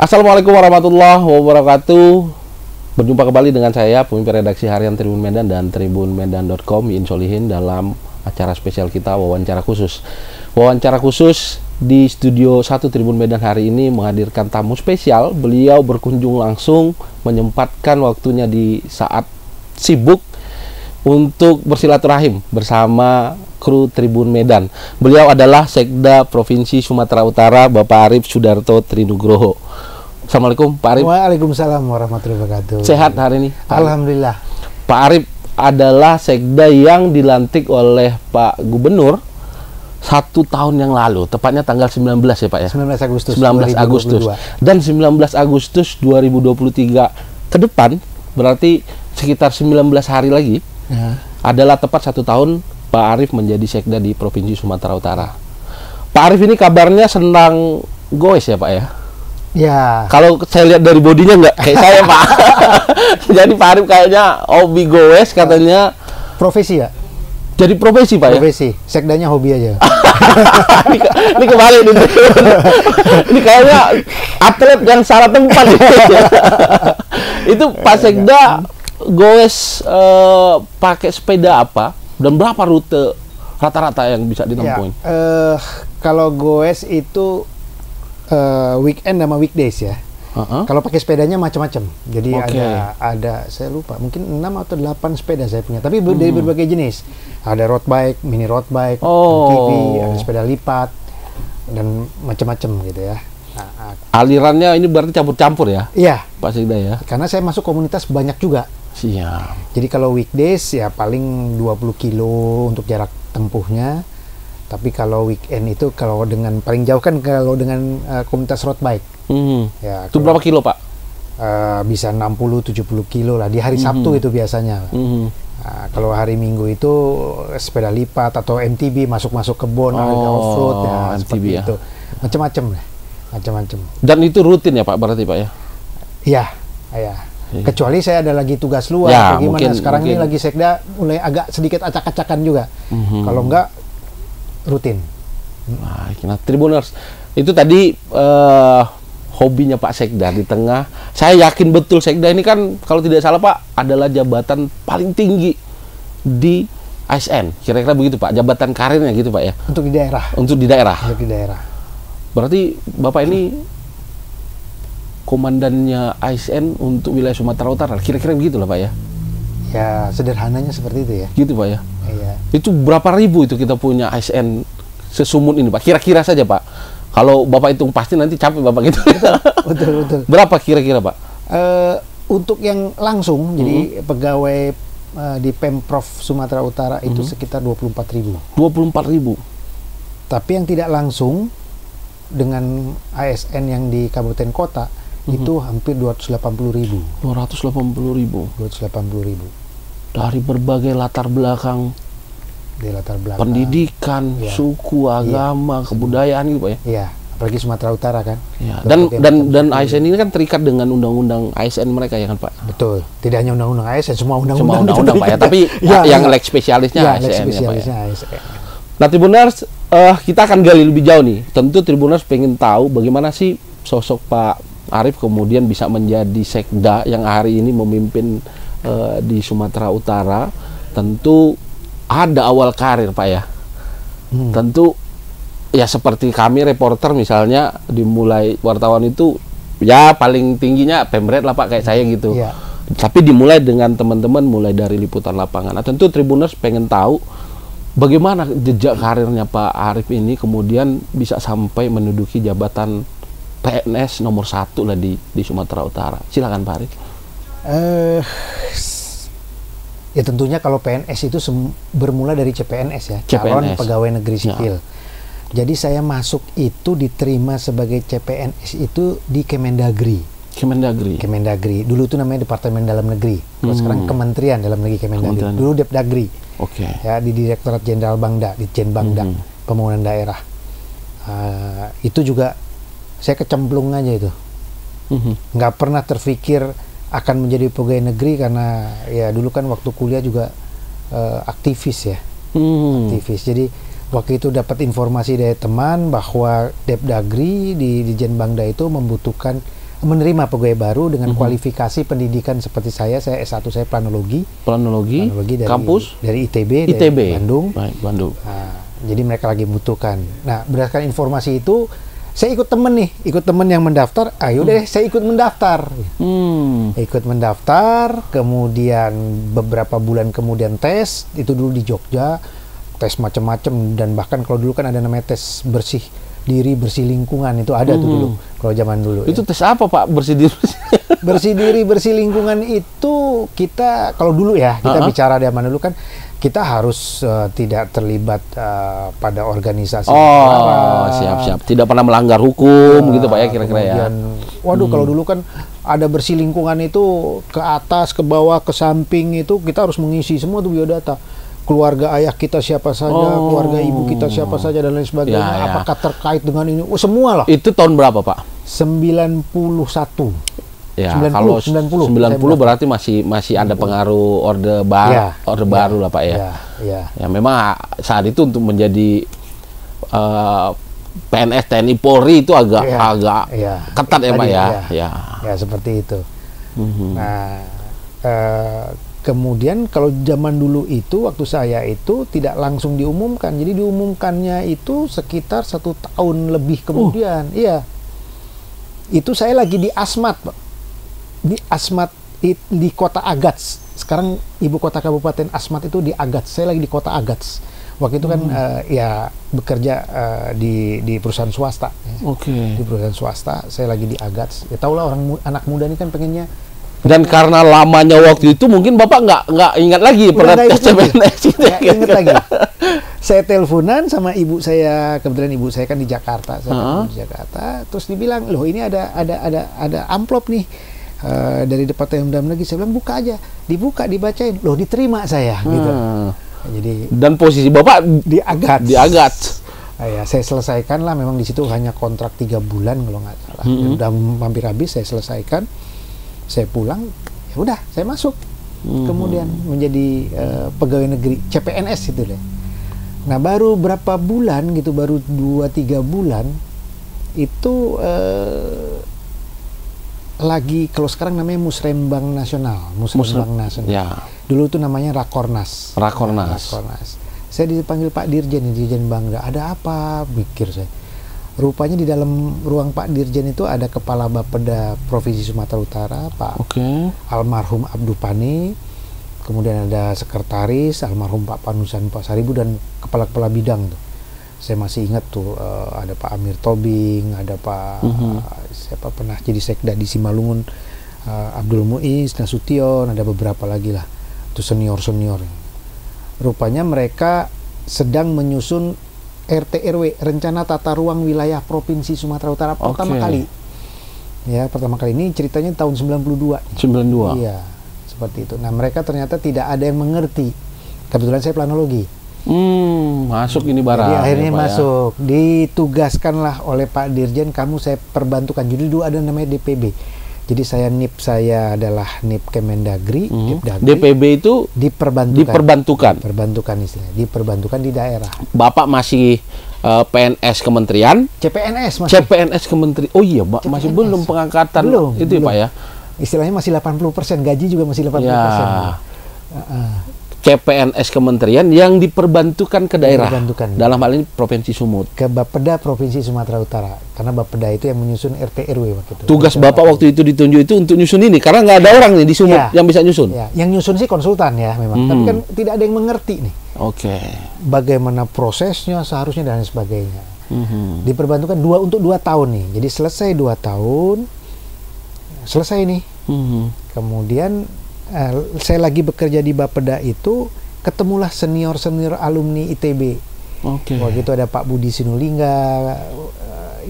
Assalamualaikum warahmatullahi wabarakatuh. Berjumpa kembali dengan saya, pemimpin redaksi harian Tribun Medan dan tribunmedan.com, Iin Solihin, dalam acara spesial kita, wawancara khusus. Wawancara khusus di Studio 1 Tribun Medan hari ini menghadirkan tamu spesial. Beliau berkunjung langsung, menyempatkan waktunya di saat sibuk untuk bersilaturahim bersama kru Tribun Medan. Beliau adalah Sekda Provinsi Sumatera Utara, Bapak Arief Sudarto Trinugroho. Assalamualaikum Pak Arief. Waalaikumsalam warahmatullahi wabarakatuh. Sehat hari ini? Alhamdulillah. Pak Arief adalah Sekda yang dilantik oleh Pak Gubernur 1 tahun yang lalu, tepatnya tanggal 19 ya Pak ya? 19 Agustus 19 Agustus. 2022. Dan 19 Agustus 2023 ke depan, berarti sekitar 19 hari lagi, Ya. adalah tepat 1 tahun Pak Arief menjadi Sekda di Provinsi Sumatera Utara. Pak Arief ini kabarnya senang goes ya Pak ya? Ya. Kalau saya lihat dari bodinya nggak kayak saya Pak. Jadi Pak Arief kayaknya hobi goes katanya. Profesi ya? Jadi profesi Pak ya? Profesi. Sekdanya hobi aja. ini kebalik nih. Ini kayaknya atlet yang salah tempat. Itu Pak Sekda goes pakai sepeda apa dan berapa rute rata-rata yang bisa ditempuh? Ya, kalau goes itu weekend sama weekdays ya. Kalau pakai sepedanya macam-macam. Jadi ada saya lupa, mungkin 6 atau 8 sepeda saya punya. Tapi dari berbagai jenis. Ada road bike, mini road bike, MTB, ada sepeda lipat dan macam-macam gitu ya. Alirannya ini berarti campur-campur ya? Iya, Pak Sekda ya. karena saya masuk komunitas banyak juga. Siap. Jadi kalau weekdays ya paling 20 kilo untuk jarak tempuhnya. Tapi kalau weekend itu kalau dengan paling jauh kan kalau dengan komunitas road bike. Ya, Itu berapa kilo Pak? Bisa 60-70 kilo lah di hari Sabtu itu biasanya. Kalau hari Minggu itu sepeda lipat atau MTB masuk-masuk kebun, off-road ya, MTB seperti ya. itu. Macam-macam lah. Macam-macam. Dan itu rutin ya Pak berarti Pak ya? Iya, ya. Kecuali saya ada lagi tugas luar, Ya, atau gimana. Sekarang mungkin. ini lagi Sekda mulai agak sedikit acak-acakan juga. Kalau enggak, rutin. Nah, Tribuners, itu tadi hobinya Pak Sekda di tengah. Saya yakin betul Sekda ini kan kalau tidak salah Pak adalah jabatan paling tinggi di ASN. Kira-kira begitu Pak, jabatan karirnya gitu Pak ya? Untuk di daerah. Untuk di daerah. Untuk di daerah. Berarti Bapak ini komandannya ASN untuk wilayah Sumatera Utara. Kira-kira begitu lah Pak ya? Ya, sederhananya seperti itu ya. Gitu Pak ya? Iya. Itu berapa ribu itu kita punya ASN sesumut ini Pak? Kira-kira saja Pak. Kalau Bapak hitung pasti nanti capek Bapak gitu. Betul. Berapa kira-kira Pak? Untuk yang langsung, jadi pegawai di Pemprov Sumatera Utara itu sekitar 24.000. 24.000. Tapi yang tidak langsung dengan ASN yang di kabupaten kota itu hampir 280.000. 280.000. 280.000. Dari berbagai latar belakang, Di latar belakang pendidikan, Ya. suku, agama, kebudayaan gitu Pak ya. Iya, apalagi Sumatera Utara kan. Ya. Berbagai Dan macam ASN ini kan terikat dengan undang-undang ASN mereka ya kan Pak. Betul. Tidak hanya undang-undang ASN, semua Semua undang-undang undang-undang Pak ya, tapi yang leg spesialisnya ya, ASN ya Pak ya. spesialisnya ASN. Nah Tribuners, kita akan gali lebih jauh nih. Tentu Tribuners pengen tahu bagaimana sih sosok Pak Arief kemudian bisa menjadi Sekda yang hari ini memimpin di Sumatera Utara. Tentu ada awal karir Pak ya. Tentu ya seperti kami reporter misalnya dimulai wartawan itu ya paling tingginya pemret lah Pak kayak saya gitu. Iya. Tapi dimulai dengan teman-teman mulai dari liputan lapangan. Nah, tentu Tribuners pengen tahu bagaimana jejak karirnya Pak Arief ini kemudian bisa sampai menduduki jabatan PNS nomor 1 lah di Sumatera Utara. Silakan Pak Arief. Ya tentunya kalau PNS itu bermula dari CPNS ya, calon CPNS. pegawai negeri sipil. Jadi saya masuk itu diterima sebagai CPNS itu di Kemendagri. Kemendagri. Dulu itu namanya Departemen Dalam Negeri. Kalau sekarang Kementerian Dalam Negeri Kemendagri. Dulu Depdagri. Oke. Ya, di Direktorat Jenderal Bangda, di Jenbangda, Pembangunan Daerah. Itu juga saya kecemplung aja itu. Nggak pernah terfikir akan menjadi pegawai negeri karena ya dulu kan waktu kuliah juga aktivis ya. Aktivis. Jadi waktu itu dapat informasi dari teman bahwa Depdagri di Jenbangda itu membutuhkan menerima pegawai baru dengan kualifikasi pendidikan seperti saya S1 saya planologi dari kampus dari ITB. Dari Bandung. Baik, Bandung. Nah, jadi mereka lagi butuhkan. Nah, berdasarkan informasi itu saya ikut temen yang mendaftar. Ayo deh, saya ikut mendaftar. Ikut mendaftar, kemudian beberapa bulan kemudian tes. Itu dulu di Jogja, tes macam-macam, dan bahkan kalau dulu kan ada namanya tes bersih diri, bersih lingkungan, itu ada tuh dulu. Kalau zaman dulu. Itu tes apa, Pak? Bersih diri? Bersih diri, bersih lingkungan itu kita kalau dulu ya, kita bicara zaman dulu kan kita harus tidak terlibat pada organisasi. Siap. Tidak pernah melanggar hukum gitu Pak ya, kira-kira ya. Waduh, kalau dulu kan ada bersih lingkungan itu ke atas, ke bawah, ke samping, itu kita harus mengisi semua tuh biodata. Keluarga ayah kita siapa saja, keluarga ibu kita siapa saja, dan lain sebagainya. Apakah terkait dengan ini? Semua lah. Itu tahun berapa, Pak? 91. Ya, 90 berarti masih ada pengaruh orde baru lah Pak ya. Ya memang saat itu untuk menjadi PNS TNI Polri itu agak ketat ya Pak ya. Ya seperti itu. Nah, kemudian kalau zaman dulu itu waktu saya itu tidak langsung diumumkan. Jadi diumumkannya itu sekitar 1 tahun lebih kemudian. Iya. Itu saya lagi di Asmat, Pak. Di Asmat di kota Agats. Sekarang ibu kota Kabupaten Asmat itu di Agats. Saya lagi di kota Agats. Waktu itu kan bekerja di perusahaan swasta. Di perusahaan swasta. Saya lagi di Agats. Ya tahulah anak muda ini kan pengennya. Dan karena lamanya waktu itu mungkin Bapak nggak ingat lagi pernah tes CPNS. Ingat lagi. Saya teleponan sama ibu saya, kebetulan ibu saya kan di Jakarta. Saya di Jakarta. Terus dibilang, loh ini ada amplop nih. Dari Departemen Dalam Negeri. Saya bilang buka aja, dibuka, dibacain, loh diterima saya gitu. Jadi dan posisi Bapak di Agats. Ya, saya selesaikan lah, memang di situ hanya kontrak 3 bulan kalau nggak salah. Udah hampir habis, saya selesaikan, saya pulang, ya udah saya masuk. Kemudian menjadi pegawai negeri CPNS itu deh. Nah baru berapa bulan gitu, baru 2-3 bulan itu lagi, kalau sekarang namanya Musrembang Nasional. Ya. Dulu itu namanya Rakornas. Saya dipanggil Pak Dirjen Bangga. Ada apa? Mikir saya. Rupanya di dalam ruang Pak Dirjen itu ada Kepala Bapeda Provinsi Sumatera Utara, Pak almarhum Abdul Pani. Kemudian ada sekretaris almarhum Pak Panusan Pak Saribu, dan kepala-kepala bidang tuh. Saya masih ingat tuh ada Pak Amir Tobing, ada Pak siapa pernah jadi sekda di Simalungun, Abdul Muiz Nasution, ada beberapa lagi lah, itu senior. Rupanya mereka sedang menyusun RT/RW, rencana tata ruang wilayah Provinsi Sumatera Utara pertama kali. Ya, pertama kali ini ceritanya tahun 92. Iya, seperti itu. Nah, mereka ternyata tidak ada yang mengerti. Kebetulan saya planologi. Masuk ini barang. Jadi akhirnya masuk. Ditugaskanlah oleh Pak Dirjen, kamu saya perbantukan. Jadi dulu ada namanya DPB. Jadi saya adalah NIP Kemendagri. DPB itu diperbantukan istilahnya. Diperbantukan di daerah. Bapak masih PNS Kementerian. CPNS masih. CPNS Kementerian. Oh iya, CPNS. Masih belum pengangkatan. Belum. Ya Pak ya. Istilahnya masih 80%, gaji juga masih 80%. Ya. CPNS Kementerian yang diperbantukan ke daerah. Dalam hal ini Provinsi Sumut. Ke Bapeda Provinsi Sumatera Utara. Karena Bapeda itu yang menyusun RT/RW waktu itu. Tugas Bapak waktu itu ditunjuk itu untuk nyusun ini, karena nggak ada orang nih di Sumut yang bisa nyusun. Ya. Yang nyusun sih konsultan ya memang. Tapi kan tidak ada yang mengerti nih. Bagaimana prosesnya seharusnya dan sebagainya. Diperbantukan untuk 2 tahun nih. Jadi selesai 2 tahun, selesai nih. Kemudian saya lagi bekerja di Bapeda itu, ketemulah senior alumni ITB. Waktu itu ada Pak Budi Sinulingga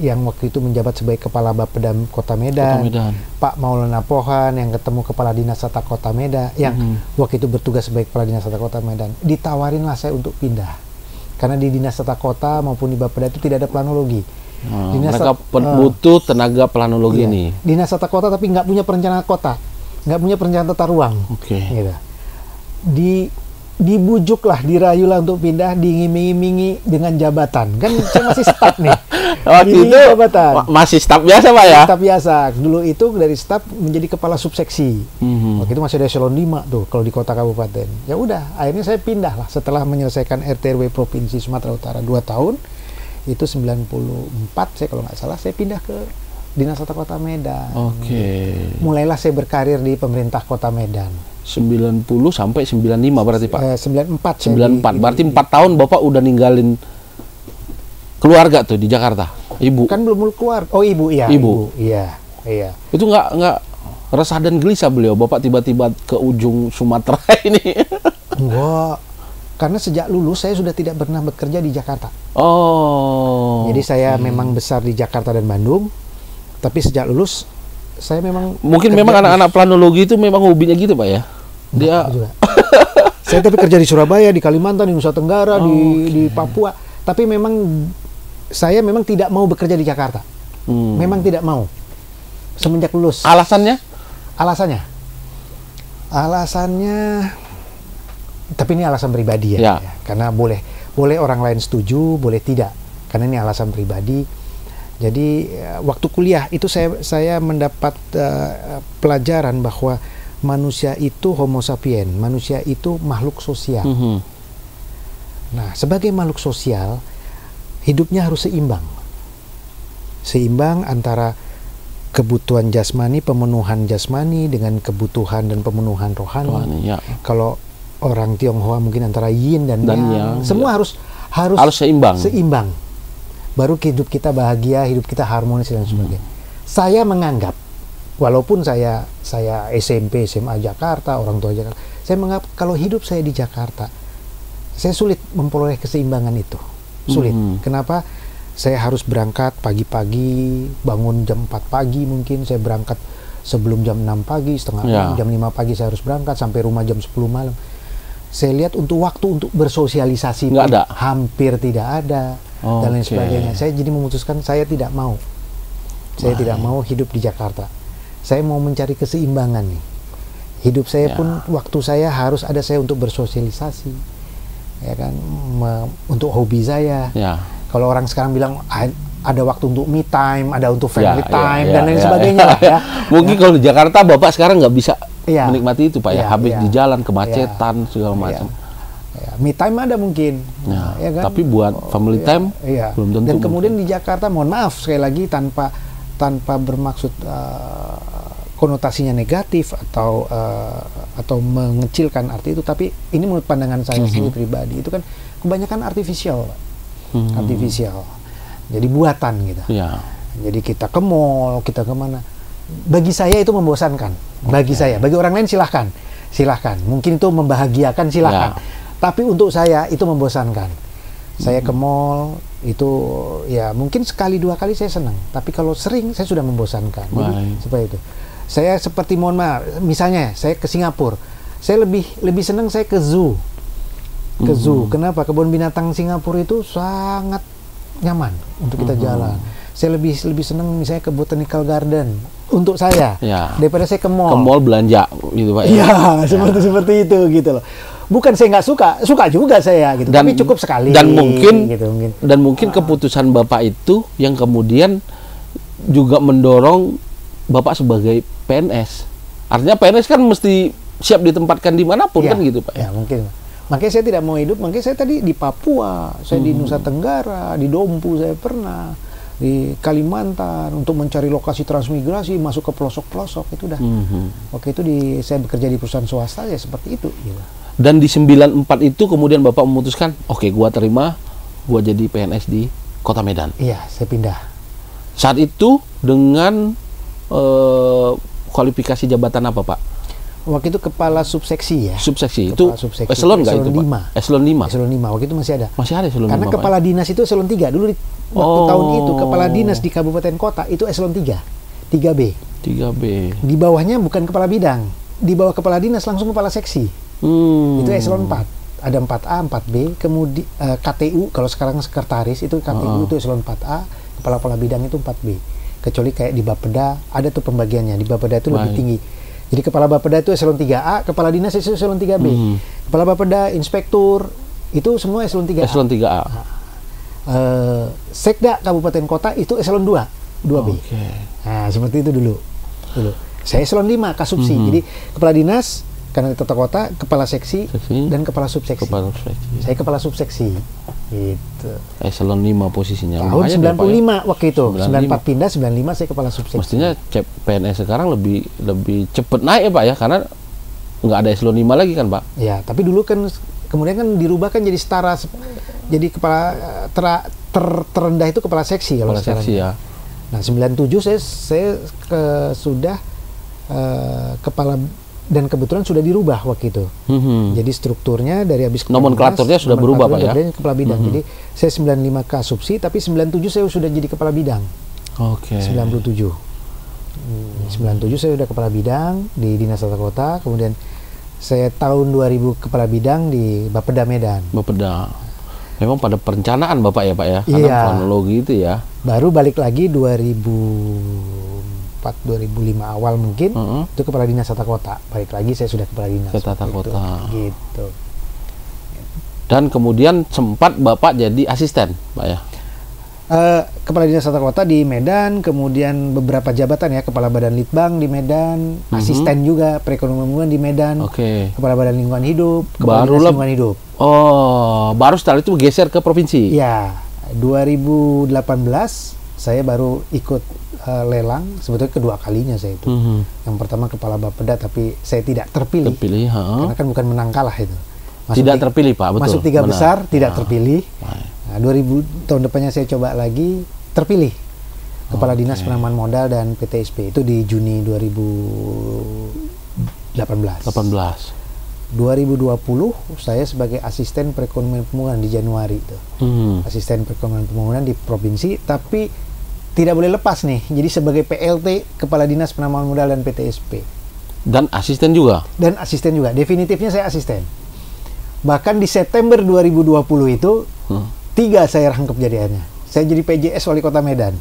yang waktu itu menjabat sebagai Kepala Bapeda Kota Medan. Pak Maulana Pohan yang ketemu Kepala Dinas Tata Kota Medan, yang waktu itu bertugas sebagai Kepala Dinas Tata Kota Medan. Ditawarinlah saya untuk pindah, karena di Dinas Tata Kota maupun di Bapeda itu tidak ada planologi. Mereka butuh tenaga planologi ini. Dinas Tata Kota tapi nggak punya perencanaan kota, nggak punya perencanaan tata ruang. Gitu. Dibujuklah, dirayulah untuk pindah, diiming-imingi dengan jabatan. Kan saya masih staf nih. Waktu itu masih staf biasa Pak ya? Staf biasa. Dulu itu dari staf menjadi kepala subseksi. Waktu itu masih ada eselon 5 tuh kalau di kota kabupaten. Ya udah, akhirnya saya pindah lah setelah menyelesaikan RT/RW Provinsi Sumatera Utara 2 tahun. Itu 94 saya kalau nggak salah, saya pindah ke Dinas Tata Kota Medan. Mulailah saya berkarir di pemerintah Kota Medan. 90 sampai 95 berarti Pak? 94. 94, berarti 4 tahun Bapak udah ninggalin keluarga tuh di Jakarta? Ibu? Kan belum keluar. Oh ibu, iya. Ibu? Iya. Itu nggak resah dan gelisah beliau, Bapak tiba-tiba ke ujung Sumatera ini? Enggak. Karena sejak lulus saya sudah tidak pernah bekerja di Jakarta. Jadi saya memang besar di Jakarta dan Bandung. Tapi sejak lulus saya memang memang anak-anak planologi itu memang hobinya gitu Pak ya? Dia juga. Saya tapi kerja di Surabaya, di Kalimantan, di Nusa Tenggara, di Papua. Tapi memang saya memang tidak mau bekerja di Jakarta. Memang tidak mau. Semenjak lulus. Alasannya? Alasannya tapi ini alasan pribadi ya. Karena boleh orang lain setuju, boleh tidak. Karena ini alasan pribadi. Jadi waktu kuliah itu saya mendapat pelajaran bahwa manusia itu homo sapien, manusia itu makhluk sosial. Nah, sebagai makhluk sosial, hidupnya harus seimbang. Seimbang antara kebutuhan jasmani, pemenuhan jasmani dengan kebutuhan dan pemenuhan rohani. Kalau orang Tionghoa mungkin antara yin dan yang. Semua harus seimbang. Baru hidup kita bahagia, hidup kita harmonis dan sebagainya. Saya menganggap, walaupun saya SMP, SMA Jakarta, orang tua Jakarta, saya menganggap kalau hidup saya di Jakarta, saya sulit memperoleh keseimbangan itu. Sulit. Kenapa? Saya harus berangkat pagi-pagi, bangun jam 4 pagi mungkin, saya berangkat sebelum jam 6 pagi, setengah 6, jam 5 pagi saya harus berangkat, sampai rumah jam 10 malam. Saya lihat waktu untuk bersosialisasi pun hampir tidak ada. Dan lain sebagainya. Saya jadi memutuskan saya tidak mau. Saya tidak mau hidup di Jakarta. Saya mau mencari keseimbangan nih. Hidup saya pun waktu saya harus ada saya untuk bersosialisasi. Ya kan, untuk hobi saya. Kalau orang sekarang bilang ada waktu untuk me time, ada untuk family time dan lain sebagainya lah ya. Mungkin kalau di Jakarta Bapak sekarang nggak bisa menikmati itu Pak ya. Habis di jalan kemacetan segala macam. Me time ada mungkin, ya kan? Tapi buat family time belum tentu. Dan kemudian di Jakarta, mohon maaf sekali lagi tanpa bermaksud konotasinya negatif atau mengecilkan arti itu, tapi ini menurut pandangan saya sendiri pribadi itu kan kebanyakan artifisial, artifisial. Jadi buatan gitu. Jadi kita ke mall, kita kemana? Bagi saya itu membosankan. Bagi saya, bagi orang lain silahkan. Mungkin itu membahagiakan silahkan. Tapi untuk saya itu membosankan. Saya ke mall itu ya mungkin sekali 2 kali saya senang. Tapi kalau sering saya sudah membosankan. Jadi seperti itu. Saya seperti mohon maaf, misalnya saya ke Singapura, saya lebih senang saya ke zoo. Zoo. Kenapa? Kebun binatang Singapura itu sangat nyaman untuk kita jalan. Saya lebih senang misalnya ke Botanical Garden untuk saya daripada saya ke mall. Ke mall belanja gitu Pak. Iya, seperti itu gitu loh. Bukan saya nggak suka juga saya gitu. Tapi cukup sekali. Dan mungkin keputusan Bapak itu yang kemudian juga mendorong Bapak sebagai PNS. Artinya PNS kan mesti siap ditempatkan dimanapun kan gitu Pak. Ya mungkin. Makanya saya tidak mau hidup. Makanya saya tadi di Papua, saya di Nusa Tenggara, di Dompu saya pernah, di Kalimantan untuk mencari lokasi transmigrasi masuk ke pelosok-pelosok itu udah. Oke itu saya bekerja di perusahaan swasta ya seperti itu. Gitu. Dan di 94 itu kemudian Bapak memutuskan, oke, gua terima, gua jadi PNS di Kota Medan. Iya, saya pindah. Saat itu dengan kualifikasi jabatan apa Pak? Waktu itu kepala subseksi ya. Subseksi itu eselon nggak itu Pak? Eselon 5. Eselon 5. Waktu itu masih ada. Masih ada eselon 5. Karena kepala dinas itu eselon 3 dulu waktu tahun itu kepala dinas di kabupaten kota itu eselon 3. 3B. Di bawahnya bukan kepala bidang. Di bawah kepala dinas langsung kepala seksi. Itu eselon 4. Ada 4A, 4B, kemudian KTU kalau sekarang sekretaris itu KTU itu eselon 4A, kepala bidang itu 4B. Kecuali kayak di Bapeda ada tuh pembagiannya. Di Bapeda itu lebih tinggi. Jadi kepala Bapeda itu eselon 3A, kepala dinas itu eselon 3B. Kepala Bapeda, inspektur itu semua eselon 3A. Eselon 3A. Sekda Kabupaten Kota itu eselon 2B. Nah, seperti itu dulu. Saya eselon 5 Kasubsi. Jadi kepala dinas, karena tata kota, kepala seksi, dan kepala subseksi. Saya kepala subseksi. Gitu. Eselon 5 posisinya. Tahun 95 waktu itu. 94 pindah, 95 saya kepala subseksi. Mestinya PNS sekarang lebih cepat naik ya Pak ya, karena nggak ada eselon 5 lagi kan Pak? Ya, tapi dulu kan kemudian kan dirubah kan jadi setara, jadi kepala terendah itu kepala seksi kalau sekarang. Seksi ya. Nah, 97 saya sudah kepala, dan kebetulan sudah dirubah waktu itu. Jadi strukturnya dari habis nomenklaturnya sudah berubah Pak ya. Kepala bidang. Jadi saya 95 Kasubsi, tapi 97 saya sudah jadi kepala bidang. 97 saya sudah kepala bidang di Dinas Tata Kota, kemudian saya tahun 2000 kepala bidang di Bapeda Medan. Bapeda. Memang pada perencanaan Bapak ya Pak ya, karena kronologi itu ya. Baru balik lagi 2004-2005 awal mungkin, itu kepala dinas tata kota. Balik lagi saya sudah kepala dinas. Tata kota. Gitu. Dan kemudian sempat Bapak jadi asisten Pak ya? Kepala dinas tata kota di Medan, kemudian beberapa jabatan ya, kepala badan litbang di Medan, asisten juga perekonomian di Medan, kepala badan lingkungan hidup, kepala dinas lingkungan hidup. Oh, baru setelah itu geser ke provinsi? Ya, 2018 saya baru ikut lelang, sebetulnya kedua kalinya saya itu. Yang pertama kepala Bapeda, tapi saya tidak terpilih. Karena kan bukan menang kalah itu. Tidak terpilih Pak, betul. Masuk 3 besar, tidak terpilih. Nah, 2000 tahun depannya saya coba lagi, terpilih kepala dinas penanaman modal dan PTSP, itu di Juni 2018. 2020 saya sebagai asisten perekonomian pembangunan di Januari itu. Asisten perekonomian pembangunan di provinsi, tapi tidak boleh lepas nih. Jadi sebagai PLT kepala dinas penanaman modal dan PTSP. Dan asisten juga. Definitifnya saya asisten. Bahkan di September 2020 itu 3 saya rangkap jadiannya. Saya jadi PJS Wali Kota Medan.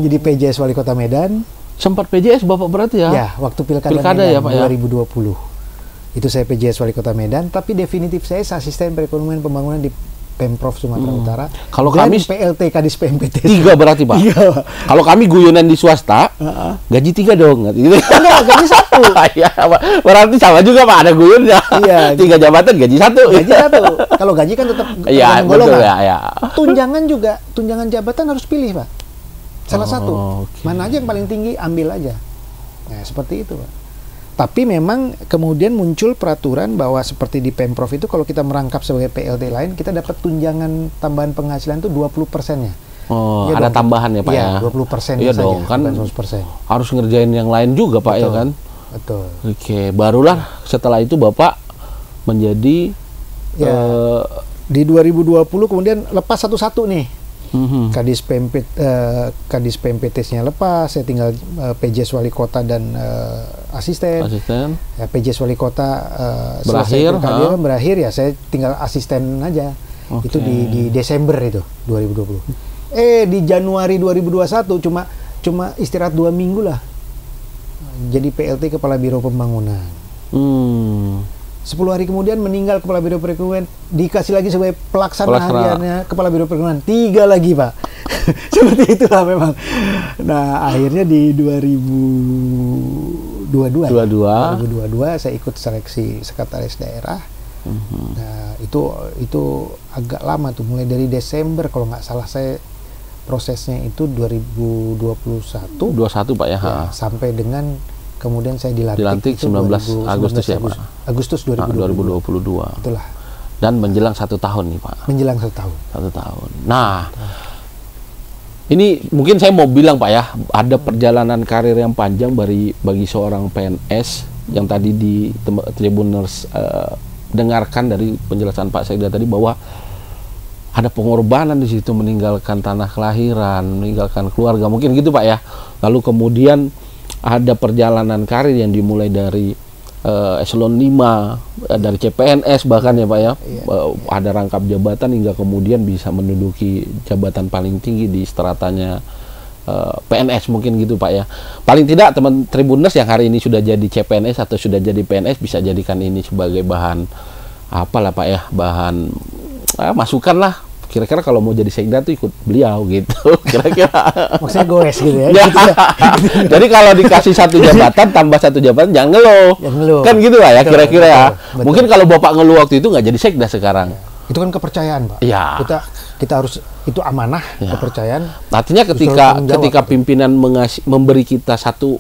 Jadi PJS Wali Kota Medan. Sempat PJS Bapak berarti ya? Ya, waktu pilkada Medan ya, Pak, 2020. Itu saya PJS Wali Kota Medan, tapi definitif saya asisten perekonomian pembangunan di Pemprov Sumatera Utara. Kalau kami PLT Kadis PMPT. 3 berarti Pak. Kalau kami guyonan di swasta, gaji 3 dong. Gitu. Enggak, gaji 1. Ya, berarti sama juga Pak, ada guyonnya. Iya. 3 jabatan gaji 1. Gaji 1. Kalau gaji kan tetap betul ya. Tunjangan juga, tunjangan jabatan harus pilih Pak. Salah satu. Mana aja yang paling tinggi ambil aja. Nah, seperti itu Pak. Tapi memang kemudian muncul peraturan bahwa seperti di Pemprov itu kalau kita merangkap sebagai PLT lain, kita dapat tunjangan tambahan penghasilan itu 20%-nya. Ya ada dong. Tambahan ya Pak ya? 20% iya saja, dong, kan 100%. Harus ngerjain yang lain juga Pak. Betul, ya kan? Betul. Barulah setelah itu Bapak menjadi di 2020 kemudian lepas satu-satu nih. Kadis PMPT-nya lepas, saya tinggal PJS Wali Kota dan asisten. Ya, PJS Wali Kota berakhir ya, saya tinggal asisten aja. Itu di Desember itu 2020. Di Januari 2021 cuma istirahat 2 minggu lah. Jadi PLT Kepala Biro Pembangunan. 10 hari kemudian meninggal Kepala Biro Perekonomian, dikasih lagi sebagai pelaksana hariannya Kepala Biro Perekonomian, 3 lagi Pak. Seperti itulah memang. Nah, akhirnya di 2022 saya ikut seleksi sekretaris daerah. Nah, itu agak lama tuh, mulai dari Desember kalau nggak salah saya prosesnya itu 2021 Pak ya, sampai dengan kemudian saya dilantik 19 Agustus ya Pak? Agustus 2022. Itulah. Dan menjelang 1 tahun nih Pak? Menjelang 1 tahun. 1 tahun. Nah, ini mungkin saya mau bilang Pak ya, ada perjalanan karir yang panjang bagi seorang PNS yang tadi di Tribuners dengarkan dari penjelasan Pak Sekda tadi bahwa ada pengorbanan di situ, meninggalkan tanah kelahiran, meninggalkan keluarga, mungkin gitu Pak ya. Lalu kemudian ada perjalanan karir yang dimulai dari eselon 5, dari CPNS bahkan ya Pak ya, ada rangkap jabatan hingga kemudian bisa menduduki jabatan paling tinggi di stratanya PNS mungkin gitu Pak ya. Paling tidak teman Tribuners yang hari ini sudah jadi CPNS atau sudah jadi PNS bisa jadikan ini sebagai bahan apalah Pak ya, bahan masukan lah kira-kira kalau mau jadi sekda tuh ikut beliau gitu. Kira-kira. Maksudnya goes gitu ya. Ya. Gitu ya. Jadi kalau dikasih 1 jabatan tambah 1 jabatan jangan ngeluh. Kan gitu lah ya kira-kira ya. Betul. Mungkin kalau Bapak ngeluh waktu itu nggak jadi sekda sekarang. Itu kan kepercayaan, Pak. Ya. Kita harus, itu amanah, kepercayaan. Artinya ketika pimpinan memberi kita satu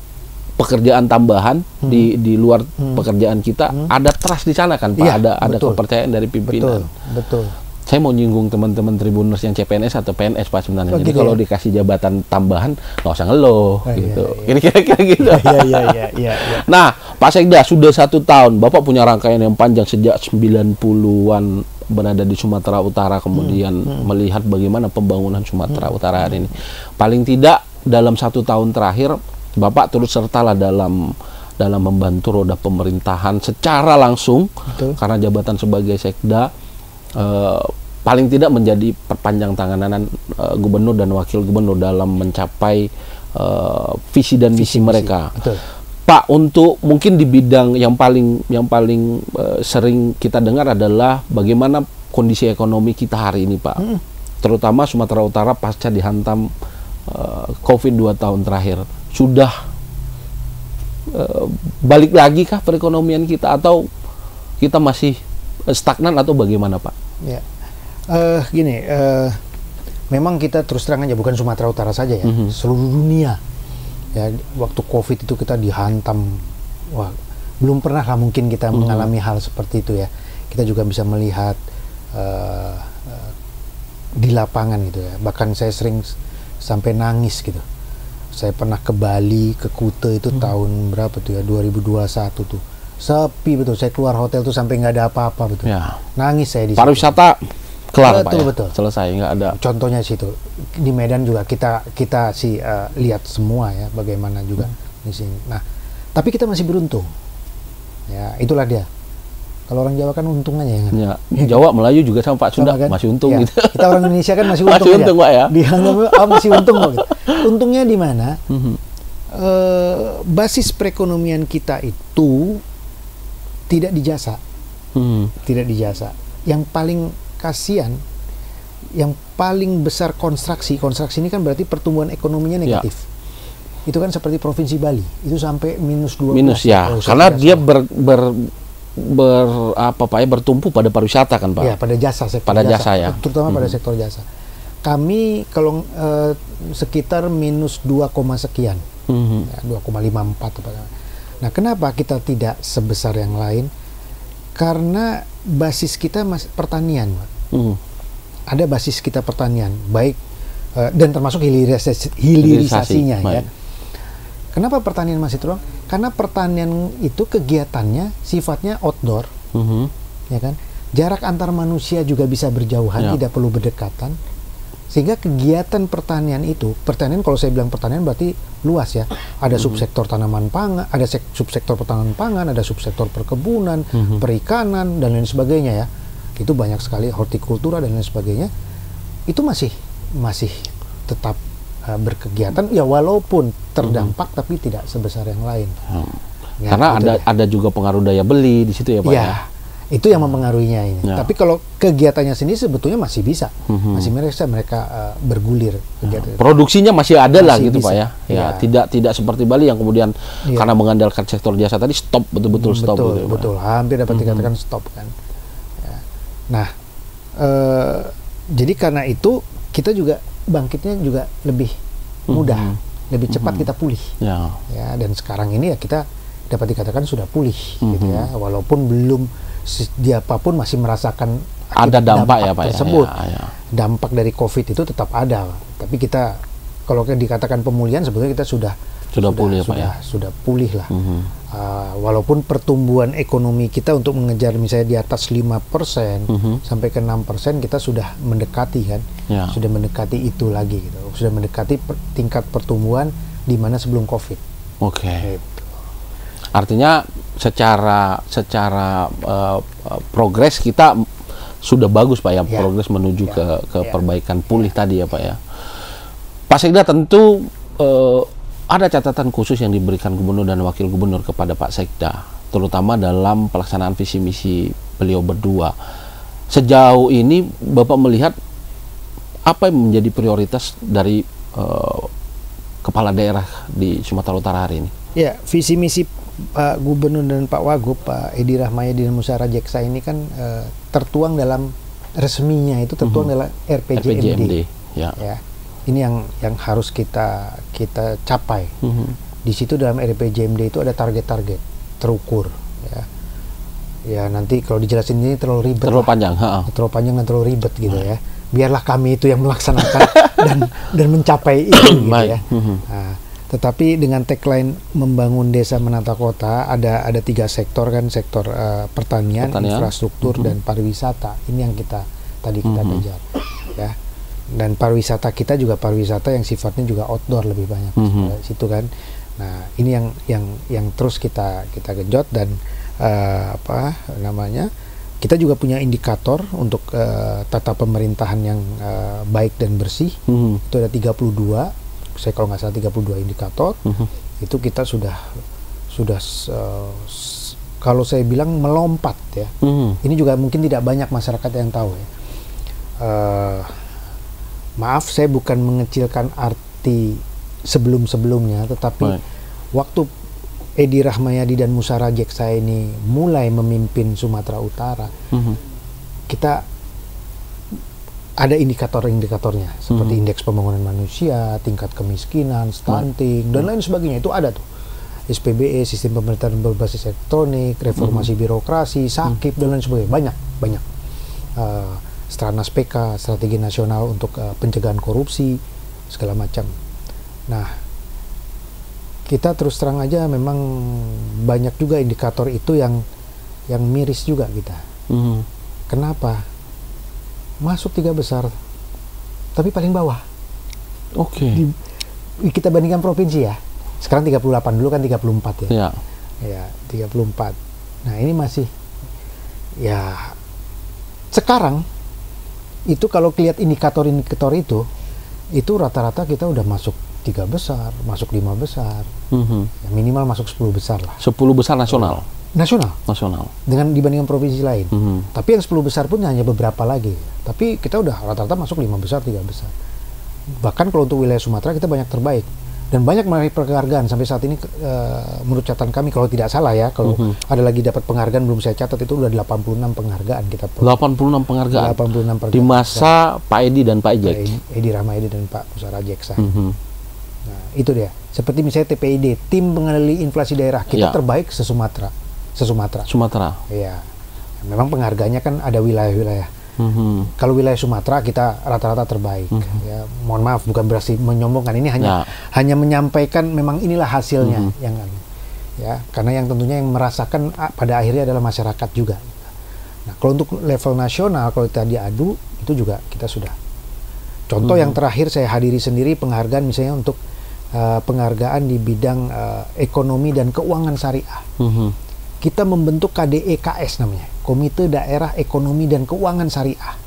pekerjaan tambahan di luar pekerjaan kita, ada trust di sana kan, Pak. Ada kepercayaan dari pimpinan. Betul. Saya mau nyinggung teman-teman Tribuners yang CPNS atau PNS, Pak, sebenarnya. Jadi kalau dikasih jabatan tambahan nggak usah ngeluh gitu. Kira-kira gitu. Iya. Nah, Pak Sekda sudah 1 tahun, Bapak punya rangkaian yang panjang sejak 90-an berada di Sumatera Utara, kemudian melihat bagaimana pembangunan Sumatera Utara hari ini. Paling tidak dalam 1 tahun terakhir, Bapak turut sertalah dalam membantu roda pemerintahan secara langsung. Betul. Karena jabatan sebagai Sekda paling tidak menjadi perpanjang tangan gubernur dan wakil gubernur dalam mencapai visi dan misi mereka. Betul. Pak, untuk mungkin di bidang yang paling sering kita dengar adalah bagaimana kondisi ekonomi kita hari ini, Pak. Terutama Sumatera Utara pasca dihantam COVID 2 tahun terakhir. Sudah balik lagi kah perekonomian kita, atau kita masih stagnan, atau bagaimana, Pak? Ya, gini, memang kita terus terang aja, bukan Sumatera Utara saja ya, seluruh dunia. Ya, waktu COVID itu kita dihantam, belum pernah lah mungkin kita mengalami hal seperti itu ya. Kita juga bisa melihat di lapangan gitu ya. Bahkan saya sering sampai nangis gitu. Saya pernah ke Bali, ke Kuta itu tahun berapa tuh ya, 2021 tuh. Sepi betul, saya keluar hotel tuh sampai nggak ada apa-apa betul. Ya. Nangis saya di pariwisata kelar, Pak, ya? Betul. Selesai, nggak ada. Contohnya situ di Medan juga kita sih lihat semua ya bagaimana juga di sini. Nah, tapi kita masih beruntung. Ya, itulah dia. Kalau orang Jawa kan untung aja ya. Ya, Jawa, Melayu juga sama Pak Sunda kan? Masih untung ya. gitu. Kita orang Indonesia kan masih untung. Masih untung, Pak, ya. Dianggap masih untung kok. Gitu. Untungnya di mana? Basis perekonomian kita itu tidak dijasa. Tidak dijasa. Yang paling kasihan, yang paling besar konstruksi ini kan berarti pertumbuhan ekonominya negatif. Ya. Itu kan seperti Provinsi Bali, itu sampai -12. Minus ya, karena dia bertumpu pada pariwisata kan, Pak? Ya, pada jasa, pada jasa ya. Terutama pada sektor jasa. Kami kalau sekitar -2, sekian. 2,54. Nah, kenapa kita tidak sebesar yang lain? Karena basis kita pertanian, Pak. Ada basis kita pertanian, baik dan termasuk hilirisasinya ya. Kenapa pertanian masih turun? Karena pertanian itu kegiatannya sifatnya outdoor, ya kan. Jarak antar manusia juga bisa berjauhan, tidak perlu berdekatan. Sehingga kegiatan pertanian kalau saya bilang pertanian berarti luas ya. Ada subsektor tanaman pangan, ada subsektor pertanaman pangan, ada subsektor perkebunan, perikanan dan lain sebagainya ya. Itu banyak sekali, hortikultura dan lain sebagainya. Itu masih tetap berkegiatan ya, walaupun terdampak tapi tidak sebesar yang lain. Ya, karena ada juga pengaruh daya beli di situ ya, Pak ya. Itu yang mempengaruhinya ini. Ya. Tapi kalau kegiatannya sendiri sebetulnya masih bisa, masih mereka bergulir. Produksinya masih ada lah gitu, Pak ya. Ya, tidak seperti Bali yang kemudian karena mengandalkan sektor jasa tadi stop, betul stop. Betul, hampir dapat dikatakan stop kan. Ya. Nah, jadi karena itu kita juga bangkitnya juga lebih mudah, lebih cepat kita pulih. Ya, dan sekarang ini ya kita dapat dikatakan sudah pulih, gitu ya, walaupun belum siapapun masih merasakan ada dampak ya, Pak tersebut. Ya. Dampak dari COVID itu tetap ada, tapi kita kalau dikatakan pemulihan sebetulnya kita sudah pulih, Pak ya. Sudah pulih lah. Walaupun pertumbuhan ekonomi kita untuk mengejar misalnya di atas 5% sampai ke 6% kita sudah mendekati kan, sudah mendekati itu lagi gitu, sudah mendekati tingkat pertumbuhan di mana sebelum COVID. Oke. Gitu. Artinya secara progres kita sudah bagus, Pak ya, progres menuju ke perbaikan pulih tadi ya, Pak ya. Pak Sekda, tentu ada catatan khusus yang diberikan gubernur dan wakil gubernur kepada Pak Sekda, terutama dalam pelaksanaan visi misi beliau berdua. Sejauh ini Bapak melihat apa yang menjadi prioritas dari kepala daerah di Sumatera Utara hari ini? Ya, visi misi Pak Gubernur dan Pak Wagub, Pak Edi Rahmayadi dan Musara Jeksa ini kan tertuang dalam resminya itu tertuang dalam RPJMD. Ya. Ini yang harus kita capai. Di situ dalam RPJMD itu ada target-target terukur. Ya nanti kalau dijelasin ini terlalu ribet. Terlalu panjang dan terlalu ribet gitu ya. Biarlah kami itu yang melaksanakan dan mencapai itu gitu ya. Nah, tetapi dengan tagline membangun desa menata kota ada 3 sektor kan, sektor pertanian, infrastruktur dan pariwisata. Ini yang kita kejar ya. Dan pariwisata kita juga pariwisata yang sifatnya juga outdoor lebih banyak situ kan. Nah, ini yang terus kita genjot dan kita juga punya indikator untuk tata pemerintahan yang baik dan bersih. Itu ada 32. Saya kalau nggak salah 32 indikator. Itu kita sudah kalau saya bilang melompat ya. Ini juga mungkin tidak banyak masyarakat yang tahu ya. Maaf, saya bukan mengecilkan arti sebelum-sebelumnya, tetapi waktu Edi Rahmayadi dan Musara Jeksa ini mulai memimpin Sumatera Utara, kita ada indikator-indikatornya seperti indeks pembangunan manusia, tingkat kemiskinan, stunting dan lain sebagainya. Itu ada tuh. SPBE, sistem pemerintahan berbasis elektronik, reformasi birokrasi, sakip dan lain sebagainya. Banyak. Stranas PK, strategi nasional untuk pencegahan korupsi, segala macam. Nah, kita terus terang aja memang banyak juga indikator itu yang miris juga kita. Kenapa? Masuk 3 besar, tapi paling bawah. Kita bandingkan provinsi ya. Sekarang 38, dulu kan 34 ya. Ya, 34. Nah, ini masih ya sekarang itu kalau lihat indikator-indikator itu rata-rata kita udah masuk 3 besar, masuk 5 besar. Ya, minimal masuk 10 besar lah. 10 besar nasional. Nasional. Dengan dibandingkan provinsi lain. Tapi yang 10 besar pun hanya beberapa lagi. Tapi kita udah rata-rata masuk 5 besar, 3 besar. Bahkan kalau untuk wilayah Sumatera kita banyak terbaik. Dan banyak meraih penghargaan sampai saat ini menurut catatan kami, kalau tidak salah ya, kalau ada lagi dapat penghargaan belum saya catat, itu udah 86 penghargaan kita. 86 penghargaan. 86 penghargaan. Di masa Pak Edi dan Pak Ejek. Edi Rahmayadi dan Pak Musara Jeksa. Nah, itu dia. Seperti misalnya TPID, tim pengendali inflasi daerah, kita terbaik se-Sumatera. Iya. Memang penghargaannya kan ada wilayah-wilayah. Kalau wilayah Sumatera kita rata-rata terbaik. Ya, mohon maaf, bukan berarti menyombongkan, ini hanya menyampaikan memang inilah hasilnya ya, karena yang tentunya yang merasakan pada akhirnya adalah masyarakat juga. Nah, kalau untuk level nasional kalau kita diadu itu juga kita sudah. Contoh yang terakhir saya hadiri sendiri penghargaan misalnya untuk penghargaan di bidang ekonomi dan keuangan syariah. Kita membentuk KDEKS namanya, Komite Daerah Ekonomi dan Keuangan Syariah.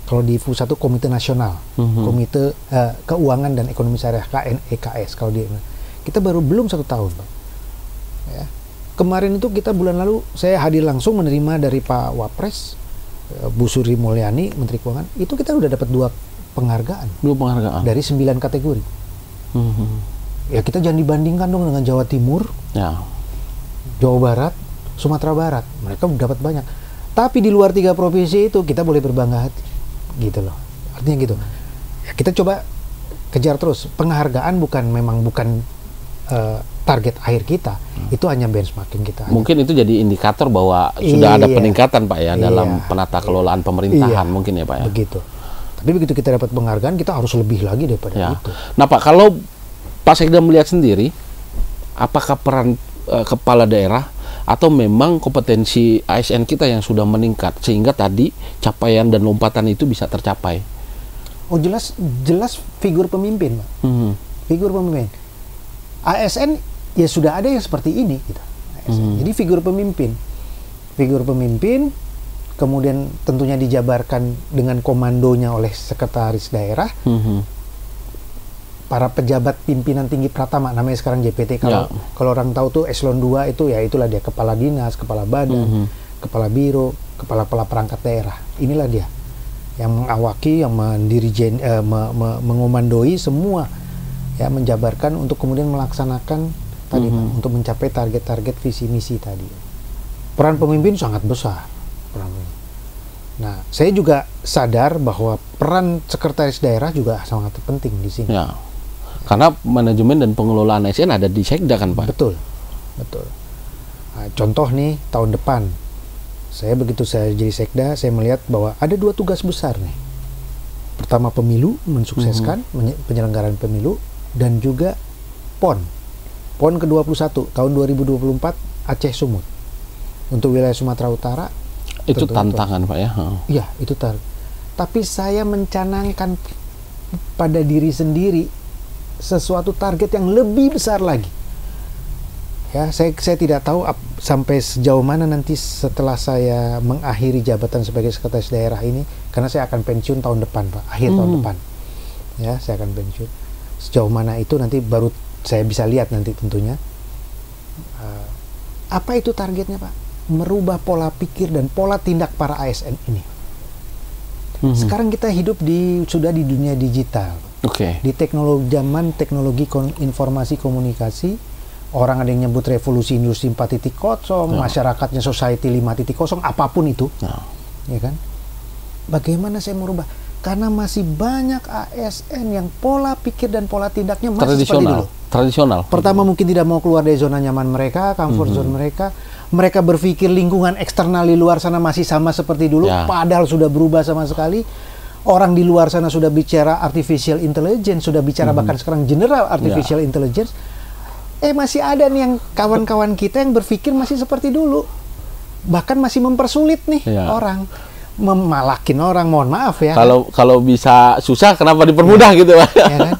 Kalau di pusat itu Komite Nasional, Komite Keuangan dan Ekonomi Syariah, KNEKS. Kalau kita baru belum 1 tahun, Pak. Ya. Kemarin itu kita bulan lalu saya hadir langsung menerima dari Pak Wapres, Bu Sri Mulyani, Menteri Keuangan. Itu kita udah dapat 2 penghargaan. 2 penghargaan dari 9 kategori. Ya kita jangan dibandingkan dong dengan Jawa Timur. Jawa Barat, Sumatera Barat, mereka dapat banyak. Tapi di luar 3 provinsi itu kita boleh berbangga hati, gitu loh. Artinya gitu. Ya, kita coba kejar terus. Penghargaan bukan target akhir kita, itu hanya benchmarking kita. Mungkin itu jadi indikator bahwa sudah ada peningkatan Pak ya dalam penata kelolaan pemerintahan mungkin ya Pak ya. Begitu. Tapi begitu kita dapat penghargaan, kita harus lebih lagi daripada itu. Nah Pak, kalau Pak Sekda melihat sendiri, apakah peran kepala daerah atau memang kompetensi ASN kita yang sudah meningkat sehingga tadi capaian dan lompatan itu bisa tercapai? Oh jelas figur pemimpin, Pak. Figur pemimpin. ASN ya sudah ada yang seperti ini gitu. Jadi figur pemimpin, kemudian tentunya dijabarkan dengan komandonya oleh sekretaris daerah. Para pejabat pimpinan tinggi pratama, namanya sekarang JPT. Kalau orang tahu tuh eselon 2 itu ya itulah dia, kepala dinas, kepala badan, kepala biro, kepala perangkat daerah. Inilah dia. yang mengawaki, yang mengomandoi semua, ya, menjabarkan untuk kemudian melaksanakan tadi Pak, untuk mencapai target-target visi misi tadi. Peran pemimpin sangat besar. Nah, saya juga sadar bahwa peran sekretaris daerah juga sangat penting di sini. Ya. Karena manajemen dan pengelolaan ASN ada di Sekda kan Pak? Betul. Nah, contoh nih tahun depan, begitu saya jadi Sekda, saya melihat bahwa ada 2 tugas besar nih. Pertama pemilu, mensukseskan penyelenggaraan pemilu, dan juga PON ke-21 tahun 2024 Aceh Sumut. Untuk wilayah Sumatera Utara itu tantangan Pak ya? Iya, itu tapi saya mencanangkan pada diri sendiri sesuatu target yang lebih besar lagi. Ya, saya tidak tahu sampai sejauh mana nanti setelah saya mengakhiri jabatan sebagai sekretaris daerah ini, karena saya akan pensiun tahun depan Pak, akhir tahun depan. Ya, saya akan pensiun. Sejauh mana itu nanti baru saya bisa lihat nanti tentunya. Apa itu targetnya Pak? Merubah pola pikir dan pola tindak para ASN ini. Sekarang kita hidup sudah di dunia digital. Di zaman teknologi informasi komunikasi. Orang ada yang nyebut revolusi industri 4.0, masyarakatnya society 5.0, apapun itu, ya kan? Bagaimana saya merubah? Karena masih banyak ASN yang pola pikir dan pola tindaknya masih seperti dulu. Tradisional. Pertama mungkin tidak mau keluar dari zona nyaman mereka, comfort zone mereka. Mereka berpikir lingkungan eksternal di luar sana masih sama seperti dulu, padahal sudah berubah sama sekali. Orang di luar sana sudah bicara artificial intelligence, sudah bicara bahkan sekarang general artificial intelligence. Masih ada nih yang kawan-kawan kita yang berpikir masih seperti dulu. Bahkan masih mempersulit nih orang. Memalakin orang, mohon maaf ya. Kalau bisa susah, kenapa dipermudah gitu Pak? Ya kan?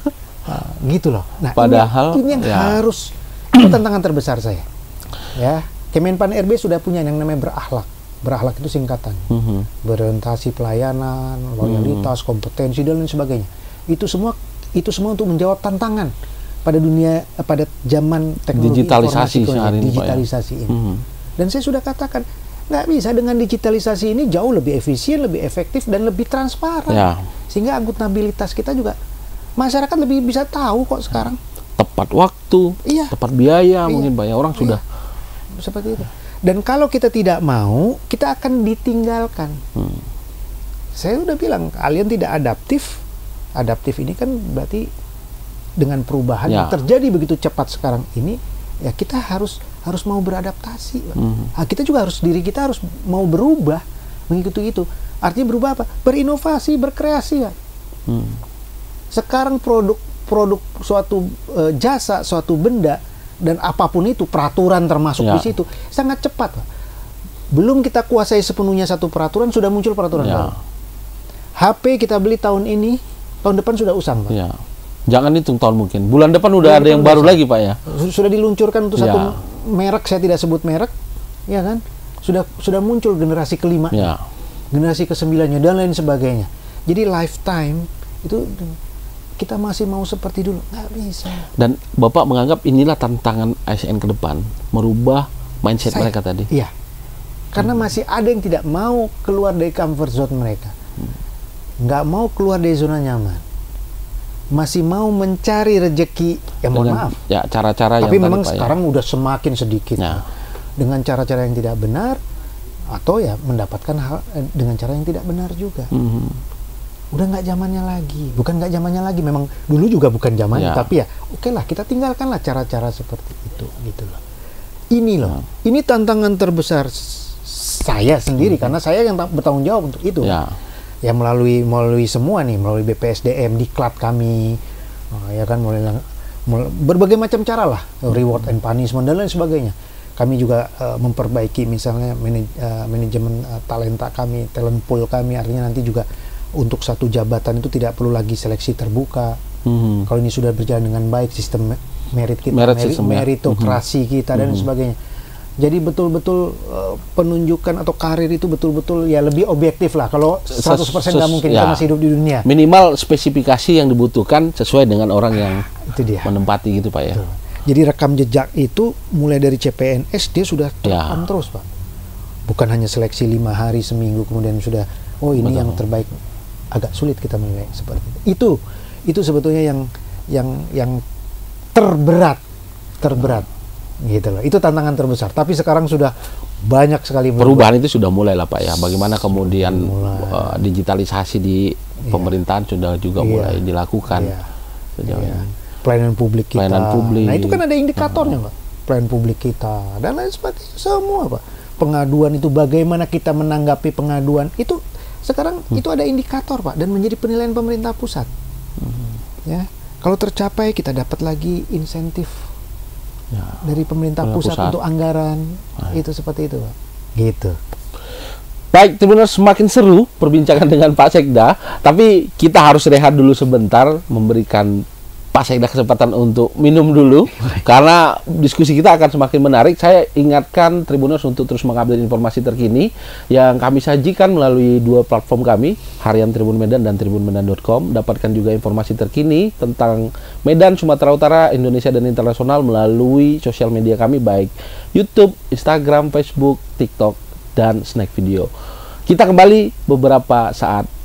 Gitu loh. Nah, padahal ini yang harus, itu tantangan terbesar saya. Ya, Kemenpan RB sudah punya yang namanya berakhlak. Berakhlak itu singkatan. Berorientasi pelayanan, loyalitas, kompetensi, dan lain sebagainya. Itu semua untuk menjawab tantangan pada zaman teknologi digitalisasi ini. Dan saya sudah katakan, nggak bisa dengan digitalisasi ini jauh lebih efisien, lebih efektif, dan lebih transparan. Sehingga akuntabilitas kita juga, masyarakat lebih bisa tahu kok sekarang. Tepat waktu, tepat biaya, mungkin banyak orang sudah. Seperti itu. Dan kalau kita tidak mau, kita akan ditinggalkan. Saya udah bilang, kalian tidak adaptif. Adaptif ini kan berarti dengan perubahan yang terjadi begitu cepat sekarang ini, ya kita harus mau beradaptasi. Kita juga diri kita harus mau berubah mengikuti itu. Artinya berubah apa? Berinovasi, berkreasi ya. Sekarang produk suatu jasa, suatu benda, dan apapun itu, peraturan termasuk di situ, sangat cepat. Belum kita kuasai sepenuhnya satu peraturan, sudah muncul peraturan baru. HP kita beli tahun ini, tahun depan sudah usang Pak. Jangan hitung tahun mungkin. Bulan depan udah ada yang baru lagi Pak ya. Sudah diluncurkan untuk satu merek, saya tidak sebut merek, ya kan? Sudah muncul generasi kelima, generasi ke-9-nya, dan lain sebagainya. Jadi lifetime itu kita masih mau seperti dulu, nggak bisa. Dan Bapak menganggap inilah tantangan ASN ke depan, merubah mindset mereka tadi. Iya. Karena masih ada yang tidak mau keluar dari comfort zone mereka, nggak mau keluar dari zona nyaman. Masih mau mencari rezeki, ya mohon maaf. Ya, cara-cara tapi yang memang tadi, sekarang udah semakin sedikit. Dengan cara-cara yang tidak benar, atau ya mendapatkan hal dengan cara yang tidak benar juga. Udah nggak zamannya lagi. Bukan nggak zamannya lagi, memang dulu juga bukan zamannya, tapi ya oke lah, kita tinggalkanlah cara-cara seperti itu, gitu loh. Ini loh, ini tantangan terbesar saya sendiri, karena saya yang bertanggung jawab untuk itu. Ya melalui semua nih, melalui BPSDM, diklat kami, ya kan, berbagai macam cara lah, reward and punishment dan lain sebagainya. Kami juga memperbaiki misalnya manajemen talenta kami, talent pool kami, artinya nanti juga untuk satu jabatan itu tidak perlu lagi seleksi terbuka. Kalau ini sudah berjalan dengan baik, sistem merit kita, meritokrasi kita dan sebagainya. Jadi betul-betul penunjukan atau karir itu betul-betul ya lebih objektif lah. Kalau 100% nggak mungkin kita masih hidup di dunia. Minimal spesifikasi yang dibutuhkan sesuai dengan orang yang menempati gitu Pak ya. Betul. Jadi rekam jejak itu mulai dari CPNS dia sudah terekam terus Pak. Bukan hanya seleksi 5 hari seminggu kemudian sudah ini yang terbaik. agak sulit kita menilai seperti itu. Itu sebetulnya yang terberat gitu loh. Itu tantangan terbesar. Tapi sekarang sudah banyak sekali perubahan itu sudah mulai lah Pak ya. Bagaimana kemudian digitalisasi di pemerintahan sudah juga mulai dilakukan. Pelayanan publik kita. Nah itu kan ada indikatornya Pak. Pelayanan publik kita dan lain sebagainya semua Pak. Pengaduan itu bagaimana kita menanggapi pengaduan itu sekarang itu ada indikator Pak dan menjadi penilaian pemerintah pusat. Ya, kalau tercapai kita dapat lagi insentif dari pemerintah pusat untuk anggaran. Itu seperti itu Pak. Gitu. Baik, Tribuners, semakin seru perbincangan dengan Pak Sekda, tapi kita harus rehat dulu sebentar, memberikan Pak Sekda kesempatan untuk minum dulu karena diskusi kita akan semakin menarik. Saya ingatkan Tribuners untuk terus mengupdate informasi terkini yang kami sajikan melalui dua platform kami, Harian Tribun Medan dan tribunmedan.com. Dapatkan juga informasi terkini tentang Medan, Sumatera Utara, Indonesia dan internasional melalui sosial media kami baik YouTube, Instagram, Facebook, TikTok dan Snack Video. Kita kembali beberapa saat.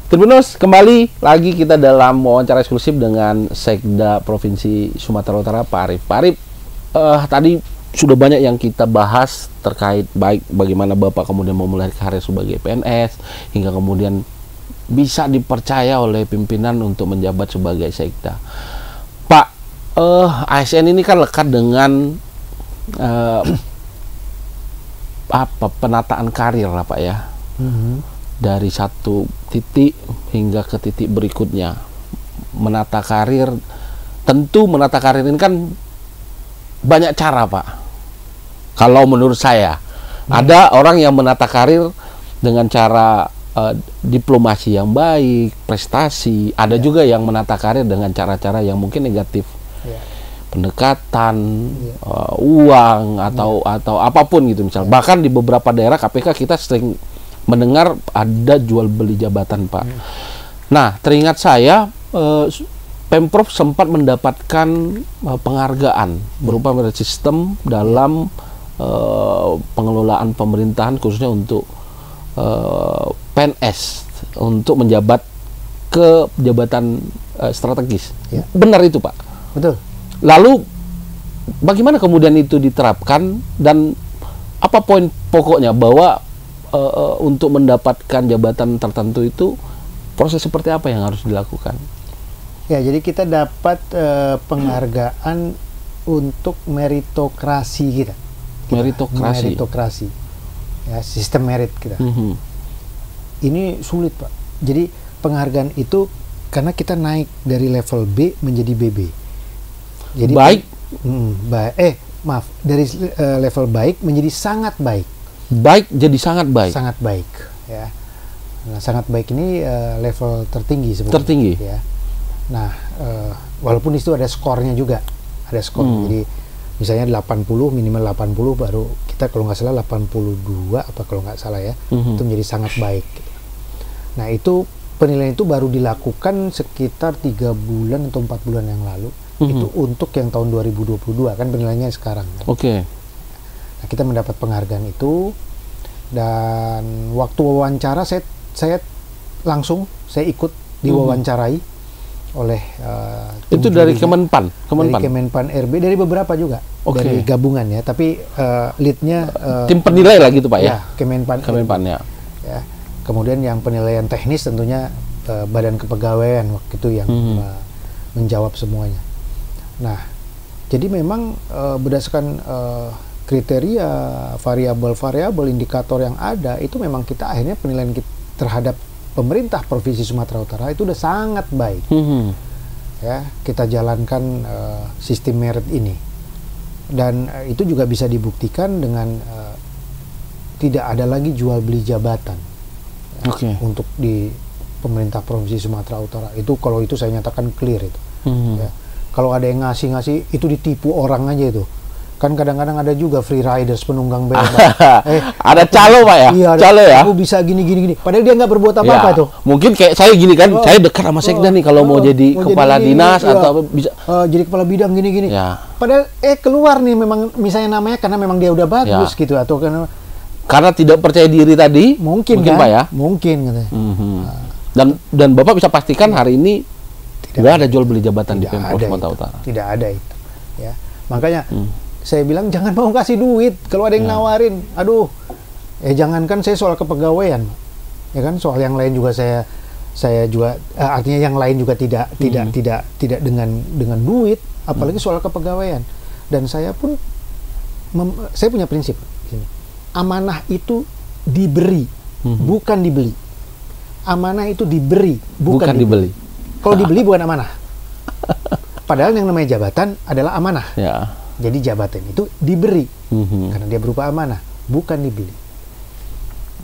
Tribuners, kembali lagi kita dalam wawancara eksklusif dengan Sekda Provinsi Sumatera Utara, Pak Arief. Pak Arief, tadi sudah banyak yang kita bahas terkait baik bagaimana Bapak kemudian memulai karir sebagai PNS, hingga kemudian bisa dipercaya oleh pimpinan untuk menjabat sebagai Sekda. Pak, ASN ini kan lekat dengan penataan karir lah Pak ya. Dari satu titik hingga ke titik berikutnya. Menata karir, tentu menata karir ini kan banyak cara Pak. Kalau menurut saya, ada orang yang menata karir dengan cara diplomasi yang baik, prestasi. Ada juga yang menata karir dengan cara-cara yang mungkin negatif, pendekatan, uang atau apapun gitu misal. Bahkan di beberapa daerah KPK kita sering mendengar ada jual beli jabatan Pak. Nah, teringat saya Pemprov sempat mendapatkan penghargaan berupa sistem dalam pengelolaan pemerintahan khususnya untuk PNS untuk menjabat ke jabatan strategis. Benar itu Pak? Betul. Lalu bagaimana kemudian itu diterapkan dan apa poin pokoknya bahwa untuk mendapatkan jabatan tertentu itu proses seperti apa yang harus dilakukan? Ya, jadi kita dapat penghargaan untuk meritokrasi kita. Meritokrasi. Ya, sistem merit kita. Ini sulit Pak. Jadi penghargaan itu karena kita naik dari level B menjadi BB. Jadi dari level baik menjadi sangat baik. Baik jadi sangat baik. Sangat baik, ya. Nah, sangat baik ini level tertinggi sebetulnya. Tertinggi. Ya. Nah, walaupun itu ada skornya juga, ada skor. Jadi Misalnya 80, minimal 80, baru kita kalau nggak salah 82 apa kalau nggak salah ya, itu menjadi sangat baik. Nah itu penilaian itu baru dilakukan sekitar 3 bulan atau 4 bulan yang lalu. Itu untuk yang tahun 2022 kan penilaiannya sekarang. Kan? Oke. Nah kita mendapat penghargaan itu, dan waktu wawancara saya langsung saya ikut diwawancarai oleh itu dari Kemenpan, dari Kemenpan RB, dari beberapa juga, dari gabungan ya, tapi leadnya tim penilai lah gitu Pak ya, Kemenpan ya. Ya. Kemudian yang penilaian teknis tentunya Badan Kepegawaian waktu itu yang menjawab semuanya. Nah, jadi memang berdasarkan kriteria, variabel-variabel, indikator yang ada, itu memang kita akhirnya penilaian kita terhadap pemerintah Provinsi Sumatera Utara itu udah sangat baik. Ya, kita jalankan sistem merit ini, dan itu juga bisa dibuktikan dengan tidak ada lagi jual beli jabatan untuk di pemerintah Provinsi Sumatera Utara. Itu kalau itu saya nyatakan clear itu. Ya. Kalau ada yang ngasih itu ditipu orang aja itu. Kan kadang-kadang ada juga free riders, penunggang bebas. Ada calo Pak ya? Iya, calo ya? Aku bisa gini. Padahal dia nggak berbuat apa-apa tuh. Mungkin kayak saya gini kan, saya dekat sama Sekda nih kalau mau jadi kepala dinas atau bisa jadi kepala bidang gini-gini. Ya. Padahal keluar nih memang misalnya namanya karena memang dia udah bagus gitu, atau karena tidak percaya diri tadi. Mungkin kan? Pak ya? Mungkin gitu. Dan Bapak bisa pastikan hari ini nggak ada jual beli jabatan di Pemprov Sumatera Utara. Tidak ada itu. Ya. Makanya saya bilang jangan mau kasih duit kalau ada yang nawarin. Aduh, jangankan saya soal kepegawaian, ya kan, soal yang lain juga saya juga artinya yang lain juga tidak dengan duit, apalagi soal kepegawaian. Dan saya pun saya punya prinsip gini, amanah itu diberi, bukan dibeli. Amanah itu diberi, bukan dibeli. Kalau dibeli bukan amanah. Padahal yang namanya jabatan adalah amanah. Ya. Jadi jabatan itu diberi karena dia berupa amanah, bukan dibeli.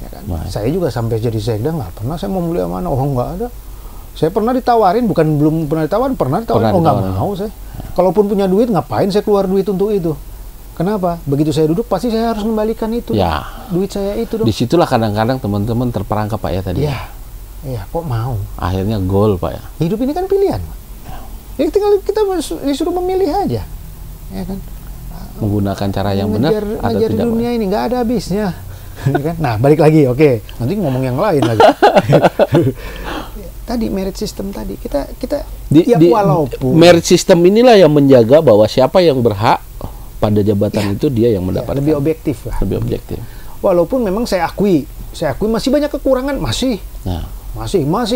Ya kan? Saya juga sampai jadi sekda nggak pernah saya mau beli amanah. Oh nggak ada. Saya pernah ditawarin, belum pernah ditawarin, pernah ditawarin. Nggak mau saya. Kalaupun punya duit, ngapain saya keluar duit untuk itu? Kenapa? Begitu saya duduk pasti saya harus kembalikan itu. Ya. Duit saya itu dong. Disitulah kadang-kadang teman-teman terperangkap Pak ya tadi. Iya, kok mau? Akhirnya goal Pak ya. Hidup ini kan pilihan. Ya tinggal kita disuruh memilih aja. Ya kan, menggunakan cara yang benar atau tidak. Dunia ini nggak ada habisnya. Kan? Nah balik lagi, nanti ngomong yang lain lagi. Tadi merit system tadi kita walaupun merit system inilah yang menjaga bahwa siapa yang berhak pada jabatan itu dia yang mendapatkan. Lebih objektif lah. Lebih objektif. Walaupun memang saya akui masih banyak kekurangan, masih